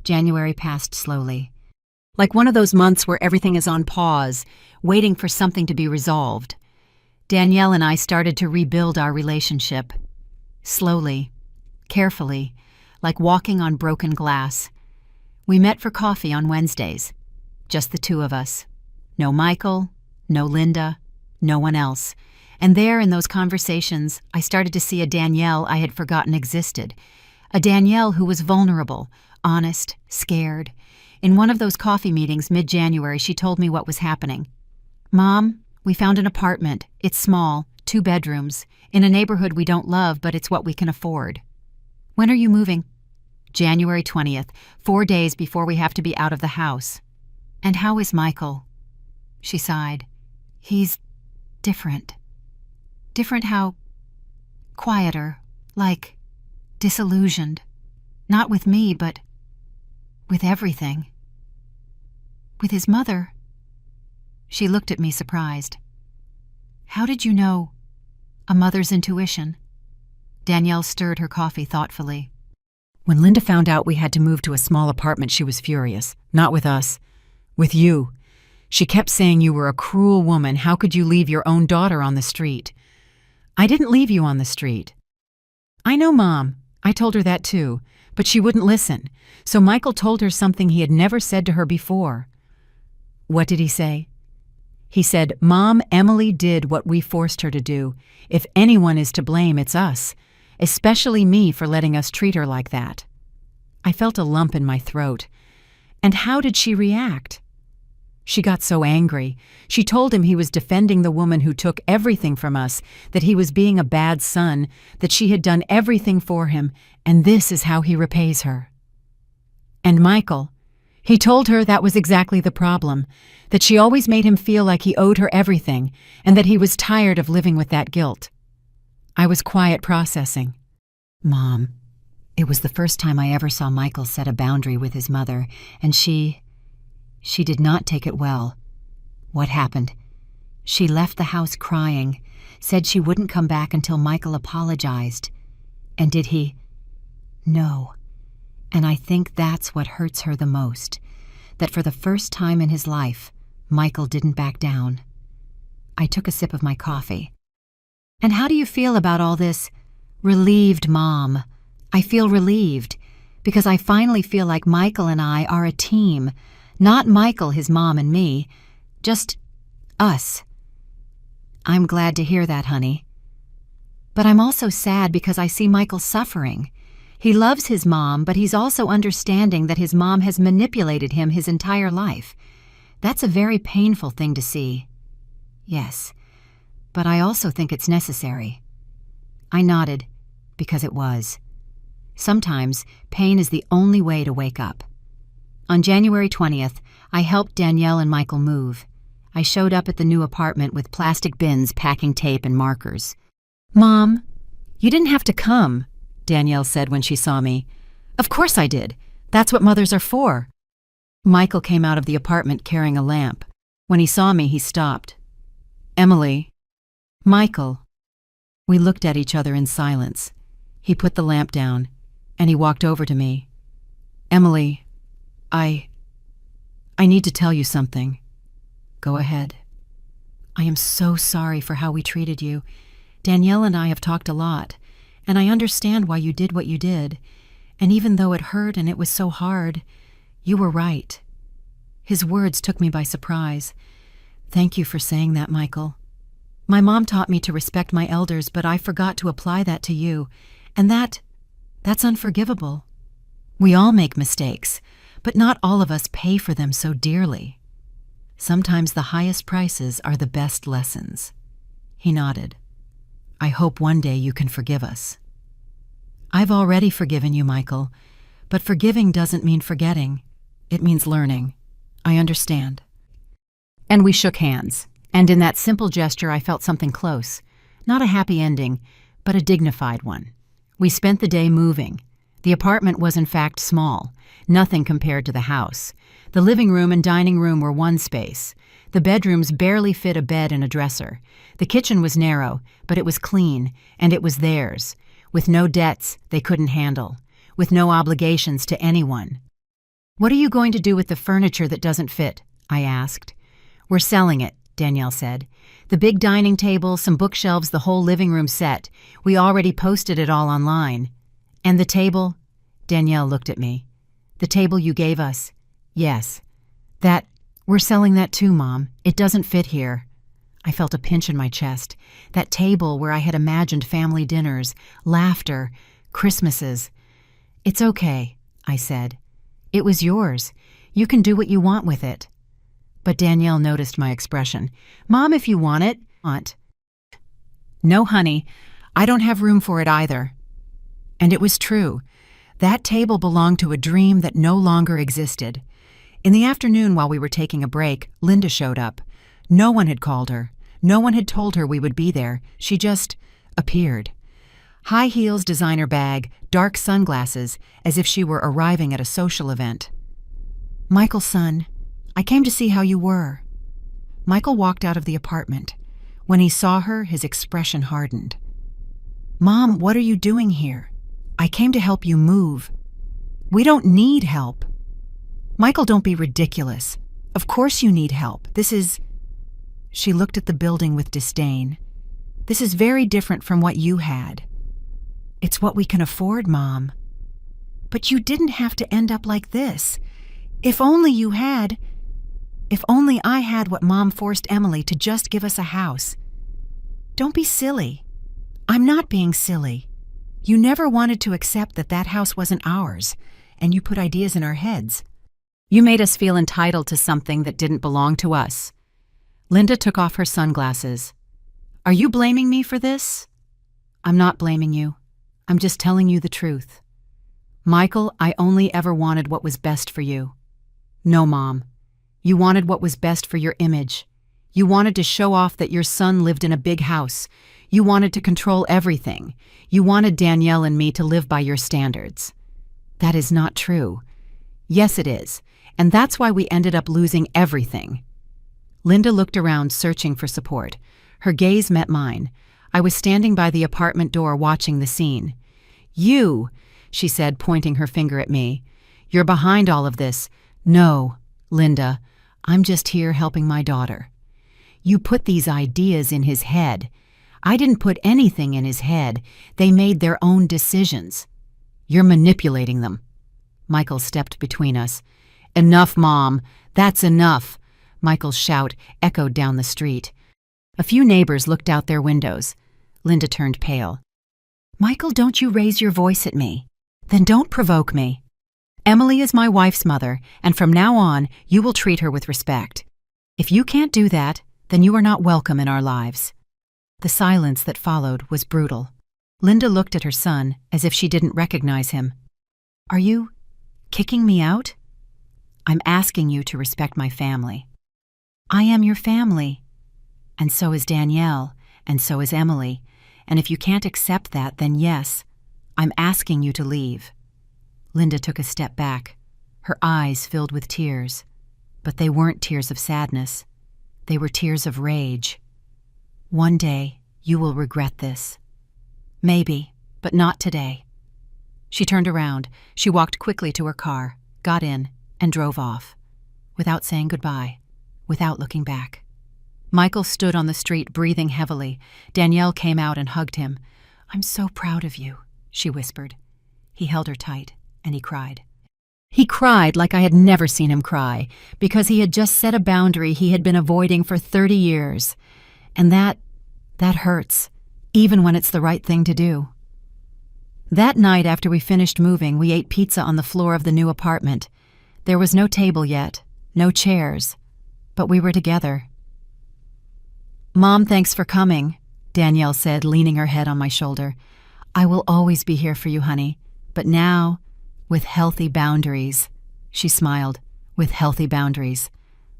January passed slowly, like one of those months where everything is on pause, waiting for something to be resolved. Danielle and I started to rebuild our relationship. Slowly, carefully, like walking on broken glass. We met for coffee on Wednesdays. Just the two of us. No Michael, no Linda, no one else. And there in those conversations, I started to see a Danielle I had forgotten existed. A Danielle who was vulnerable, honest, scared. In one of those coffee meetings mid-January, she told me what was happening. "Mom, we found an apartment. It's small, 2 bedrooms, in a neighborhood we don't love, but it's what we can afford." "When are you moving?" "January 20th, 4 days before we have to be out of the house." "And how is Michael?" She sighed. "He's different." "Different how?" "Quieter, like disillusioned. Not with me, but with everything. With his mother." She looked at me surprised. "How did you know?" "A mother's intuition." Danielle stirred her coffee thoughtfully. "When Linda found out we had to move to a small apartment, she was furious. Not with us. With you. She kept saying you were a cruel woman. How could you leave your own daughter on the street?" "I didn't leave you on the street." "I know, Mom. I told her that too. But she wouldn't listen. So Michael told her something he had never said to her before." "What did he say?" "He said, 'Mom, Emily did what we forced her to do. If anyone is to blame, it's us. Especially me for letting us treat her like that.'" I felt a lump in my throat. "And how did she react?" "She got so angry. She told him he was defending the woman who took everything from us, that he was being a bad son, that she had done everything for him, and this is how he repays her." "And Michael?" "He told her that was exactly the problem, that she always made him feel like he owed her everything, and that he was tired of living with that guilt." I was quiet, processing. "Mom, it was the first time I ever saw Michael set a boundary with his mother, and she did not take it well." "What happened?" "She left the house crying, said she wouldn't come back until Michael apologized." "And did he?" "No. And I think that's what hurts her the most, that for the first time in his life, Michael didn't back down." I took a sip of my coffee. "And how do you feel about all this?" "Relieved, Mom. I feel relieved, because I finally feel like Michael and I are a team. Not Michael, his mom, and me. Just us." "I'm glad to hear that, honey." "But I'm also sad because I see Michael suffering. He loves his mom, but he's also understanding that his mom has manipulated him his entire life. That's a very painful thing to see." "Yes, but I also think it's necessary." I nodded, because it was. Sometimes pain is the only way to wake up. On January 20th, I helped Danielle and Michael move. I showed up at the new apartment with plastic bins, packing tape, and markers. "Mom, you didn't have to come," Danielle said when she saw me. "Of course I did. That's what mothers are for." Michael came out of the apartment carrying a lamp. When he saw me, he stopped. "Emily." "Michael." We looked at each other in silence. He put the lamp down, and he walked over to me. "Emily, I need to tell you something." "Go ahead." "I am so sorry for how we treated you. Danielle and I have talked a lot, and I understand why you did what you did. And even though it hurt and it was so hard, you were right." His words took me by surprise. "Thank you for saying that, Michael. My mom taught me to respect my elders, but I forgot to apply that to you, and that's unforgivable. We all make mistakes, but not all of us pay for them so dearly. Sometimes the highest prices are the best lessons." He nodded. "I hope one day you can forgive us." "I've already forgiven you, Michael, but forgiving doesn't mean forgetting. It means learning. I understand." And we shook hands, and in that simple gesture I felt something close. Not a happy ending, but a dignified one. We spent the day moving. The apartment was in fact small, nothing compared to the house. The living room and dining room were one space. The bedrooms barely fit a bed and a dresser. The kitchen was narrow, but it was clean, and it was theirs, with no debts they couldn't handle, with no obligations to anyone. "What are you going to do with the furniture that doesn't fit?" I asked. "We're selling it," Danielle said. "The big dining table, some bookshelves, the whole living room set. We already posted it all online." "And the table?" Danielle looked at me. "The table you gave us?" "Yes. We're selling that too, Mom. It doesn't fit here." I felt a pinch in my chest. That table where I had imagined family dinners, laughter, Christmases. "It's okay," I said. "It was yours. You can do what you want with it." But Danielle noticed my expression. "Mom, if you want it, want." "No, honey, I don't have room for it either." And it was true. That table belonged to a dream that no longer existed. In the afternoon, while we were taking a break, Linda showed up. No one had called her. No one had told her we would be there. She just appeared. High heels, designer bag, dark sunglasses, as if she were arriving at a social event. "Michael, son, I came to see how you were." Michael walked out of the apartment. When he saw her, his expression hardened. "Mom, what are you doing here? I came to help you move." "We don't need help." "Michael, don't be ridiculous. Of course you need help. This is..." She looked at the building with disdain. "This is very different from what you had." "It's what we can afford, Mom." "But you didn't have to end up like this. If only you had... If only I had what Mom forced Emily to just give us a house." "Don't be silly." "I'm not being silly. You never wanted to accept that that house wasn't ours, and you put ideas in our heads. You made us feel entitled to something that didn't belong to us." Linda took off her sunglasses. "Are you blaming me for this?" "I'm not blaming you. I'm just telling you the truth. Michael, I only ever wanted what was best for you." "No, Mom. You wanted what was best for your image. You wanted to show off that your son lived in a big house. You wanted to control everything. You wanted Danielle and me to live by your standards." "That is not true." "Yes, it is. And that's why we ended up losing everything." Linda looked around, searching for support. Her gaze met mine. I was standing by the apartment door watching the scene. "You," she said, pointing her finger at me. "You're behind all of this." "No, Linda, I'm just here helping my daughter." "You put these ideas in his head." "I didn't put anything in his head. They made their own decisions." "You're manipulating them." Michael stepped between us. "Enough, Mom. That's enough." Michael's shout echoed down the street. A few neighbors looked out their windows. Linda turned pale. "Michael, don't you raise your voice at me. Then don't provoke me. Emily is my wife's mother, and from now on, you will treat her with respect. If you can't do that, then you are not welcome in our lives." The silence that followed was brutal. Linda looked at her son as if she didn't recognize him. "Are you kicking me out?" "I'm asking you to respect my family." "I am your family. And so is Danielle, and so is Emily. And if you can't accept that, then yes, I'm asking you to leave." Linda took a step back. Her eyes filled with tears. But they weren't tears of sadness. They were tears of rage. "One day, you will regret this. Maybe, but not today." She turned around. She walked quickly to her car, got in, and drove off, without saying goodbye, without looking back. Michael stood on the street, breathing heavily. Danielle came out and hugged him. "I'm so proud of you," she whispered. He held her tight, and he cried. He cried like I had never seen him cry, because he had just set a boundary he had been avoiding for 30 years. And that hurts, even when it's the right thing to do. That night after we finished moving, we ate pizza on the floor of the new apartment. There was no table yet, no chairs, but we were together. "Mom, thanks for coming," Danielle said, leaning her head on my shoulder. "I will always be here for you, honey, but now, with healthy boundaries." She smiled. "With healthy boundaries."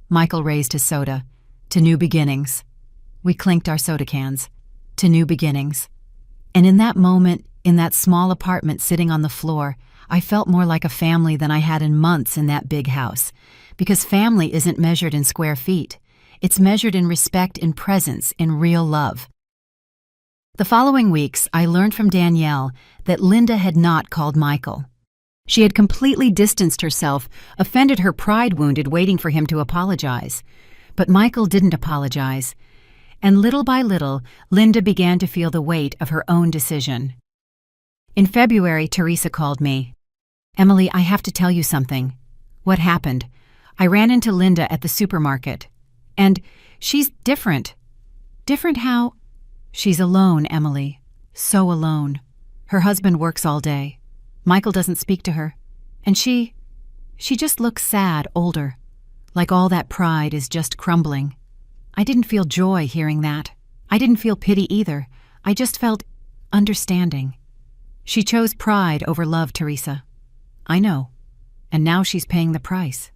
Michael raised his soda. "To new beginnings." We clinked our soda cans. "To new beginnings." And in that moment, in that small apartment sitting on the floor, I felt more like a family than I had in months in that big house. Because family isn't measured in square feet. It's measured in respect, in presence, in real love. The following weeks, I learned from Danielle that Linda had not called Michael. She had completely distanced herself, offended her pride wounded, waiting for him to apologize. But Michael didn't apologize. And little by little, Linda began to feel the weight of her own decision. In February, Teresa called me. "Emily, I have to tell you something." "What happened?" "I ran into Linda at the supermarket. And she's different." "Different how?" "She's alone, Emily. So alone. Her husband works all day. Michael doesn't speak to her. And she just looks sad, older, like all that pride is just crumbling. I didn't feel joy hearing that. I didn't feel pity either. I just felt understanding. She chose pride over love, Teresa. I know. And now she's paying the price.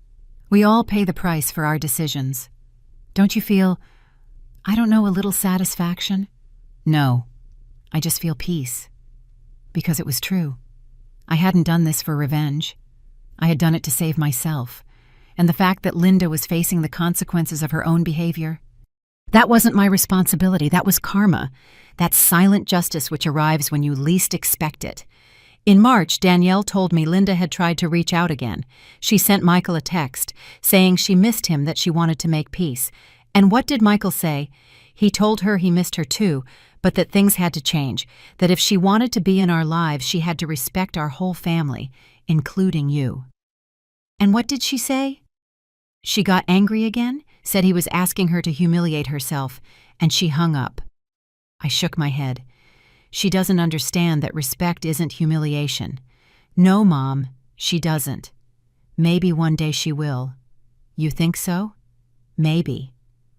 We all pay the price for our decisions. Don't you feel, I don't know, a little satisfaction? No. I just feel peace. Because it was true. I hadn't done this for revenge. I had done it to save myself. And the fact that Linda was facing the consequences of her own behavior, that wasn't my responsibility. That was karma. That silent justice which arrives when you least expect it. In March, Danielle told me Linda had tried to reach out again. She sent Michael a text, saying she missed him, that she wanted to make peace. And what did Michael say? He told her he missed her too, but that things had to change, that if she wanted to be in our lives, she had to respect our whole family, including you. And what did she say? She got angry again, said he was asking her to humiliate herself, and she hung up. I shook my head. She doesn't understand that respect isn't humiliation. No, Mom, she doesn't. Maybe one day she will. You think so? Maybe.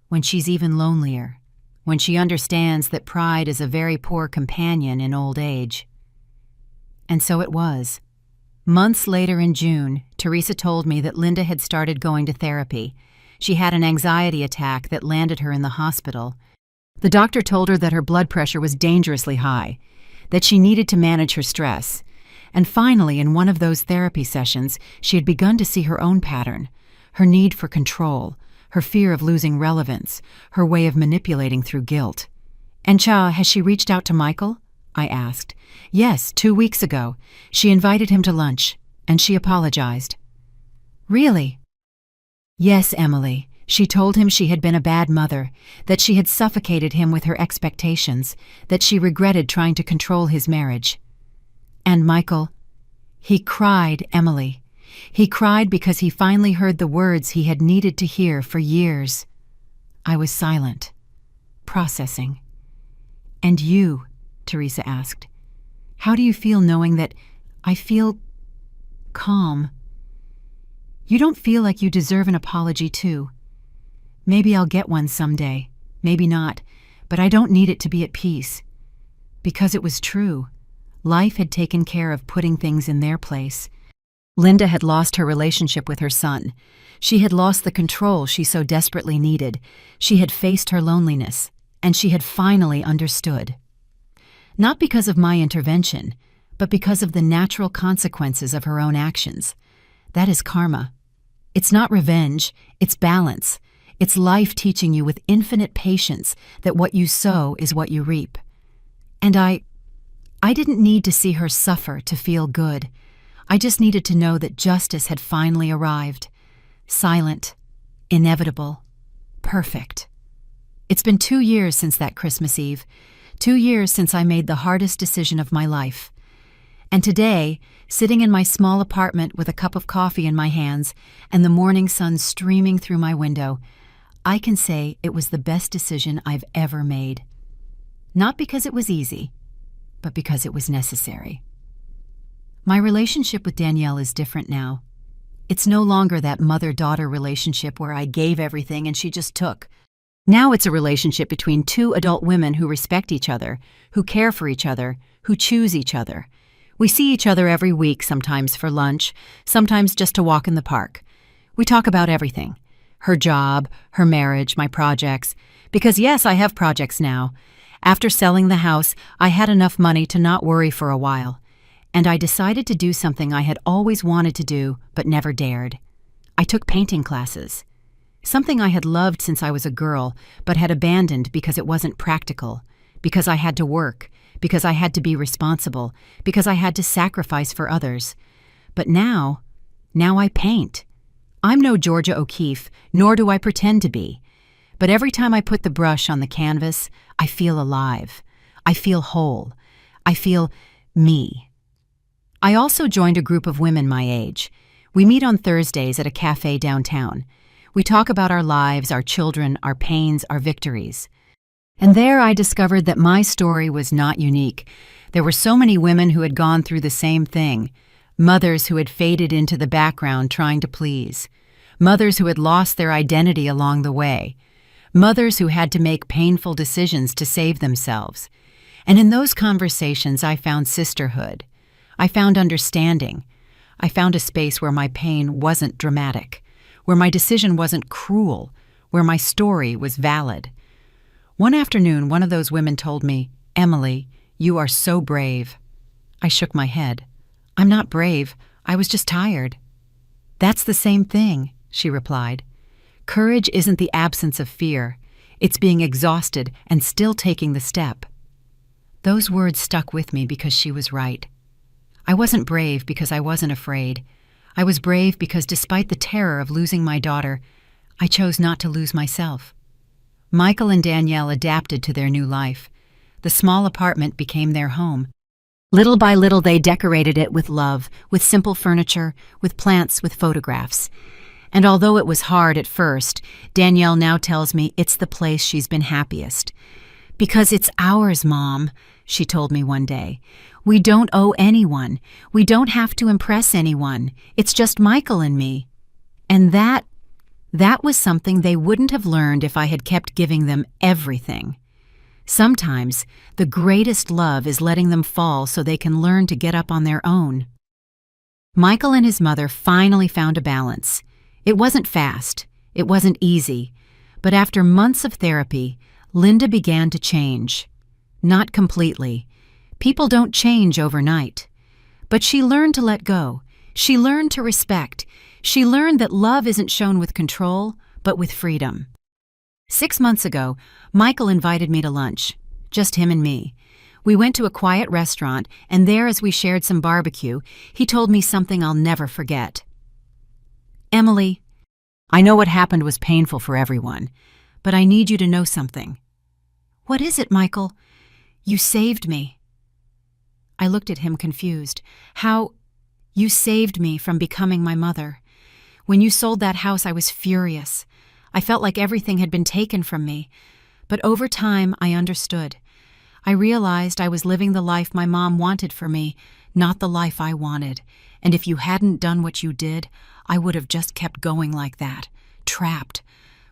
When she's even lonelier. When she understands that pride is a very poor companion in old age. And so it was. Months later in June, Teresa told me that Linda had started going to therapy. She had an anxiety attack that landed her in the hospital. The doctor told her that her blood pressure was dangerously high, that she needed to manage her stress. And finally, in one of those therapy sessions, she had begun to see her own pattern, her need for control, her fear of losing relevance, her way of manipulating through guilt. And has she reached out to Michael? I asked. Yes, 2 weeks ago. She invited him to lunch, and she apologized. Really? Yes, Emily. She told him she had been a bad mother, that she had suffocated him with her expectations, that she regretted trying to control his marriage. And Michael? He cried, Emily. He cried because he finally heard the words he had needed to hear for years. I was silent, processing. And you? Teresa asked. How do you feel knowing that I feel calm? You don't feel like you deserve an apology too. Maybe I'll get one someday, maybe not, but I don't need it to be at peace. Because it was true. Life had taken care of putting things in their place. Linda had lost her relationship with her son. She had lost the control she so desperately needed. She had faced her loneliness, and she had finally understood. Not because of my intervention, but because of the natural consequences of her own actions. That is karma. It's not revenge, it's balance. It's life teaching you with infinite patience that what you sow is what you reap. And I didn't need to see her suffer to feel good. I just needed to know that justice had finally arrived. Silent, inevitable, perfect. It's been 2 years since that Christmas Eve. 2 years since I made the hardest decision of my life. And today, sitting in my small apartment with a cup of coffee in my hands and the morning sun streaming through my window, I can say it was the best decision I've ever made. Not because it was easy, but because it was necessary. My relationship with Danielle is different now. It's no longer that mother-daughter relationship where I gave everything and she just took. Now it's a relationship between 2 adult women who respect each other, who care for each other, who choose each other. We see each other every week, sometimes for lunch, sometimes just to walk in the park. We talk about everything. Her job, her marriage, my projects. Because yes, I have projects now. After selling the house, I had enough money to not worry for a while. And I decided to do something I had always wanted to do, but never dared. I took painting classes. Something I had loved since I was a girl, but had abandoned because it wasn't practical, because I had to work, because I had to be responsible, because I had to sacrifice for others. But now I paint. I'm no Georgia O'Keeffe, nor do I pretend to be. But every time I put the brush on the canvas, I feel alive. I feel whole. I feel me. I also joined a group of women my age. We meet on Thursdays at a cafe downtown. We talk about our lives, our children, our pains, our victories. And there I discovered that my story was not unique. There were so many women who had gone through the same thing. Mothers who had faded into the background trying to please. Mothers who had lost their identity along the way. Mothers who had to make painful decisions to save themselves. And in those conversations, I found sisterhood. I found understanding. I found a space where my pain wasn't dramatic, where my decision wasn't cruel, where my story was valid. One afternoon, one of those women told me, "Emily, you are so brave." I shook my head. "I'm not brave. I was just tired." "That's the same thing," she replied. "Courage isn't the absence of fear. It's being exhausted and still taking the step." Those words stuck with me because she was right. I wasn't brave because I wasn't afraid. I was brave because despite the terror of losing my daughter, I chose not to lose myself. Michael and Danielle adapted to their new life. The small apartment became their home. Little by little, they decorated it with love, with simple furniture, with plants, with photographs. And although it was hard at first, Danielle now tells me it's the place she's been happiest. "Because it's ours, Mom," she told me one day. "We don't owe anyone. We don't have to impress anyone. It's just Michael and me." And that was something they wouldn't have learned if I had kept giving them everything. Sometimes the greatest love is letting them fall so they can learn to get up on their own. Michael and his mother finally found a balance. It wasn't fast, it wasn't easy, but after months of therapy, Linda began to change. Not completely. People don't change overnight. But she learned to let go. She learned to respect. She learned that love isn't shown with control, but with freedom. 6 months ago, Michael invited me to lunch, just him and me. We went to a quiet restaurant, and there, as we shared some barbecue, he told me something I'll never forget. "Emily, I know what happened was painful for everyone, but I need you to know something." "What is it, Michael?" "You saved me." I looked at him confused. "How?" "You saved me from becoming my mother. When you sold that house, I was furious. I felt like everything had been taken from me. But over time, I understood. I realized I was living the life my mom wanted for me, not the life I wanted. And if you hadn't done what you did, I would have just kept going like that, trapped,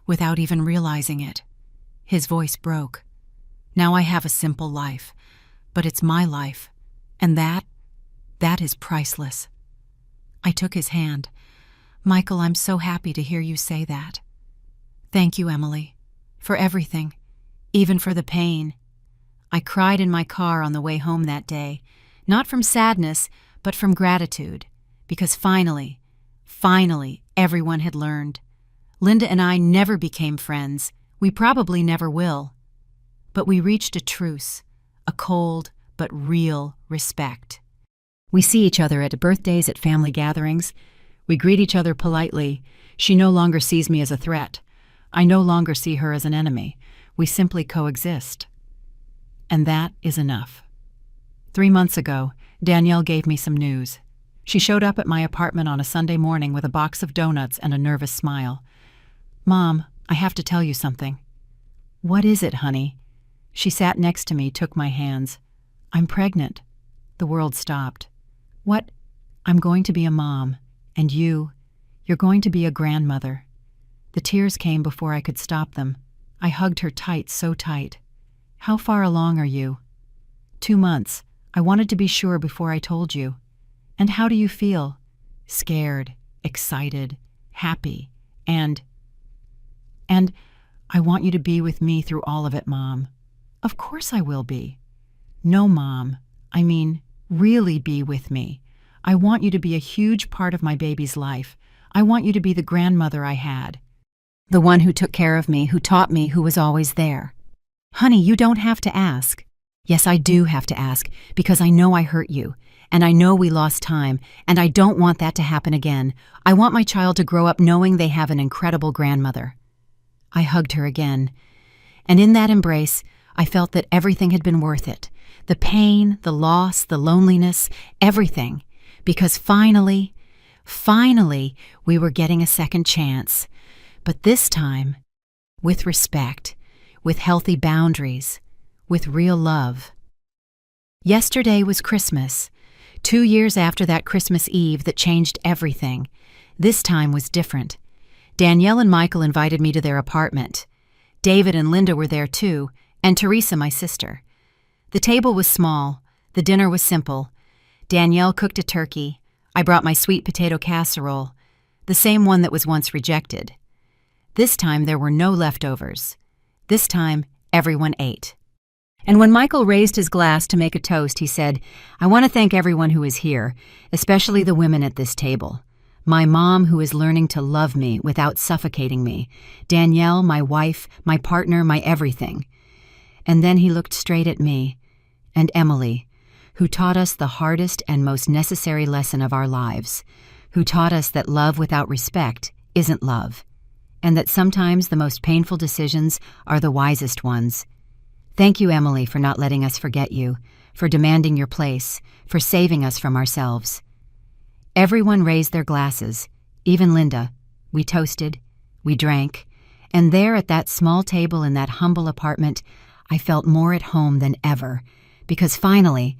without even realizing it." His voice broke. "Now I have a simple life, but it's my life, and that is priceless." I took his hand. "Michael, I'm so happy to hear you say that." "Thank you, Emily, for everything, even for the pain." I cried in my car on the way home that day, not from sadness, but from gratitude, because finally, everyone had learned. Linda and I never became friends. We probably never will. But we reached a truce, a cold but real respect. We see each other at birthdays, at family gatherings. We greet each other politely. She no longer sees me as a threat. I no longer see her as an enemy. We simply coexist. And that is enough. 3 months ago, Danielle gave me some news. She showed up at my apartment on a Sunday morning with a box of donuts and a nervous smile. "Mom, I have to tell you something." "What is it, honey?" She sat next to me, took my hands. "I'm pregnant." The world stopped. "What?" "I'm going to be a mom, and you're going to be a grandmother." The tears came before I could stop them. I hugged her tight, so tight. "How far along are you?" 2 months. I wanted to be sure before I told you." "And how do you feel?" "Scared, excited, happy, and I want you to be with me through all of it, Mom." "Of course I will be." "No, Mom. I mean, really be with me. I want you to be a huge part of my baby's life. I want you to be the grandmother I had. The one who took care of me, who taught me, who was always there." "Honey, you don't have to ask." "Yes, I do have to ask, because I know I hurt you, and I know we lost time, and I don't want that to happen again. I want my child to grow up knowing they have an incredible grandmother." I hugged her again, and in that embrace, I felt that everything had been worth it. The pain, the loss, the loneliness, everything. Because finally, we were getting a second chance. But this time, with respect, with healthy boundaries, with real love. Yesterday was Christmas. 2 years after that Christmas Eve that changed everything. This time was different. Danielle and Michael invited me to their apartment. David and Linda were there too, and Teresa, my sister. The table was small. The dinner was simple. Danielle cooked a turkey. I brought my sweet potato casserole, the same one that was once rejected. This time there were no leftovers. This time everyone ate. And when Michael raised his glass to make a toast, he said, "I want to thank everyone who is here, especially the women at this table. My mom, who is learning to love me without suffocating me. Danielle, my wife, my partner, my everything." And then he looked straight at me. And Emily, who taught us the hardest and most necessary lesson of our lives, who taught us that love without respect isn't love, and that sometimes the most painful decisions are the wisest ones. Thank you, Emily, for not letting us forget you, for demanding your place, for saving us from ourselves. Everyone raised their glasses, even Linda. We toasted, we drank, and there at that small table in that humble apartment, I felt more at home than ever, because finally,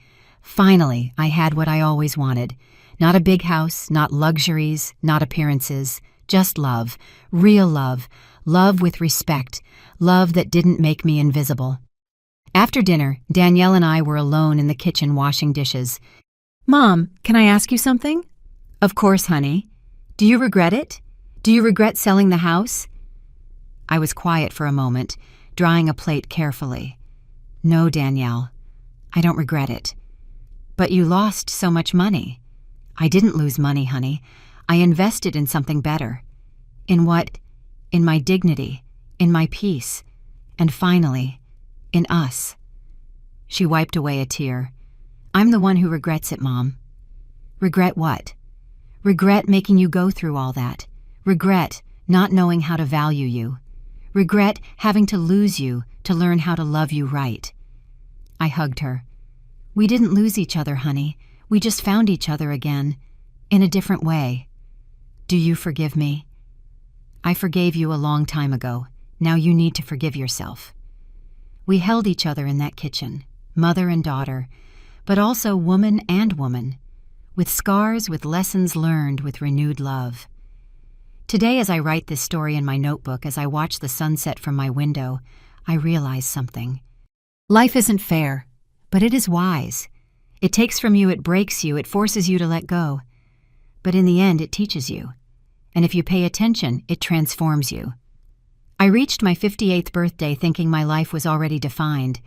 I had what I always wanted. Not a big house, not luxuries, not appearances, just love, real love, love with respect, love that didn't make me invisible. After dinner, Danielle and I were alone in the kitchen washing dishes. "Mom, can I ask you something?" "Of course, honey. Do you regret it? Do you regret selling the house?" I was quiet for a moment, drying a plate carefully. "No, Danielle, I don't regret it. But you lost so much money." "I didn't lose money, honey. I invested in something better." "In what?" "In my dignity, in my peace, and finally, in us." She wiped away a tear. "I'm the one who regrets it, Mom." "Regret what?" "Regret making you go through all that. Regret not knowing how to value you. Regret having to lose you to learn how to love you right." I hugged her. "We didn't lose each other, honey. We just found each other again, in a different way. Do you forgive me?" "I forgave you a long time ago. Now you need to forgive yourself." We held each other in that kitchen, mother and daughter, but also woman and woman, with scars, with lessons learned, with renewed love. Today, as I write this story in my notebook, as I watch the sunset from my window, I realize something. Life isn't fair, but it is wise. It takes from you, it breaks you, it forces you to let go. But in the end, it teaches you. And if you pay attention, it transforms you. I reached my 58th birthday thinking my life was already defined,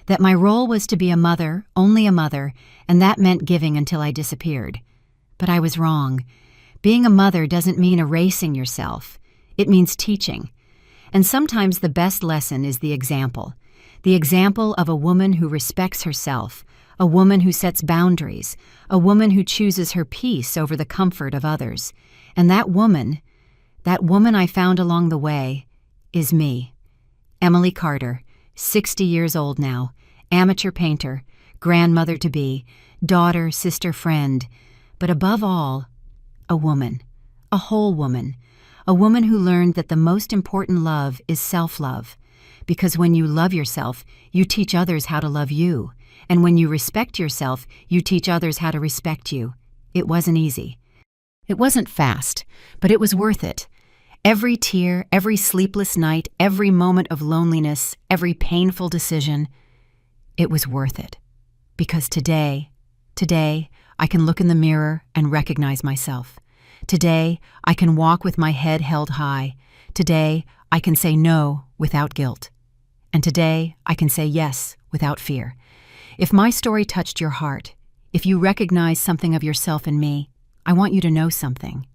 that my role was to be a mother, only a mother, and that meant giving until I disappeared. But I was wrong. Being a mother doesn't mean erasing yourself. It means teaching. And sometimes the best lesson is the example of a woman who respects herself, a woman who sets boundaries, a woman who chooses her peace over the comfort of others. And that woman I found along the way, is me, Emily Carter, 60 years old now, amateur painter, grandmother-to-be, daughter, sister, friend, but above all, a woman, a whole woman, a woman who learned that the most important love is self-love, because when you love yourself, you teach others how to love you, and when you respect yourself, you teach others how to respect you. It wasn't easy. It wasn't fast, but it was worth it. Every tear, every sleepless night, every moment of loneliness, every painful decision, it was worth it. Because today, I can look in the mirror and recognize myself. Today, I can walk with my head held high. Today, I can say no without guilt. And today, I can say yes without fear. If my story touched your heart, if you recognize something of yourself in me, I want you to know something.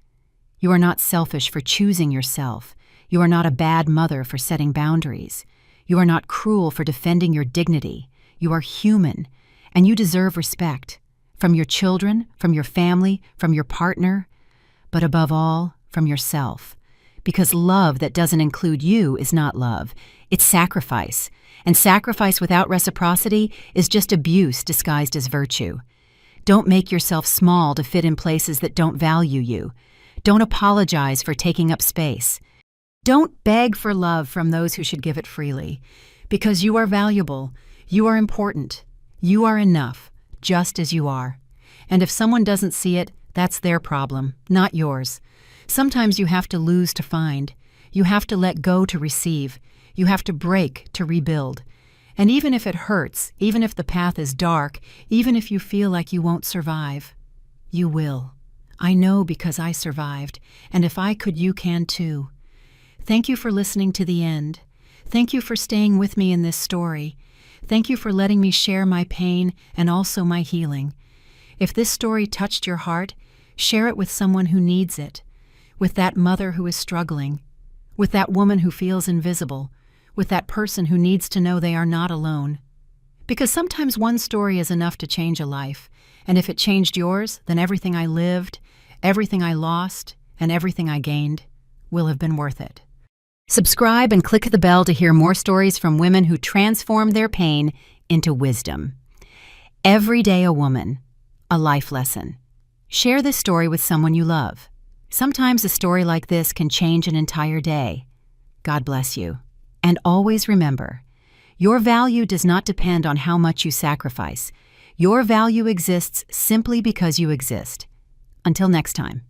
You are not selfish for choosing yourself. You are not a bad mother for setting boundaries. You are not cruel for defending your dignity. You are human, and you deserve respect. From your children, from your family, from your partner, but above all, from yourself. Because love that doesn't include you is not love. It's sacrifice. And sacrifice without reciprocity is just abuse disguised as virtue. Don't make yourself small to fit in places that don't value you. Don't apologize for taking up space. Don't beg for love from those who should give it freely, because you are valuable, you are important, you are enough, just as you are. And if someone doesn't see it, that's their problem, not yours. Sometimes you have to lose to find. You have to let go to receive. You have to break to rebuild. And even if it hurts, even if the path is dark, even if you feel like you won't survive, you will. I know because I survived, and if I could, you can too. Thank you for listening to the end. Thank you for staying with me in this story. Thank you for letting me share my pain and also my healing. If this story touched your heart, share it with someone who needs it, with that mother who is struggling, with that woman who feels invisible, with that person who needs to know they are not alone. Because sometimes one story is enough to change a life, and if it changed yours, then everything I lived, everything I lost, and everything I gained will have been worth it. Subscribe and click the bell to hear more stories from women who transformed their pain into wisdom. Every day a woman, a life lesson. Share this story with someone you love. Sometimes a story like this can change an entire day. God bless you. And always remember, your value does not depend on how much you sacrifice. Your value exists simply because you exist. Until next time.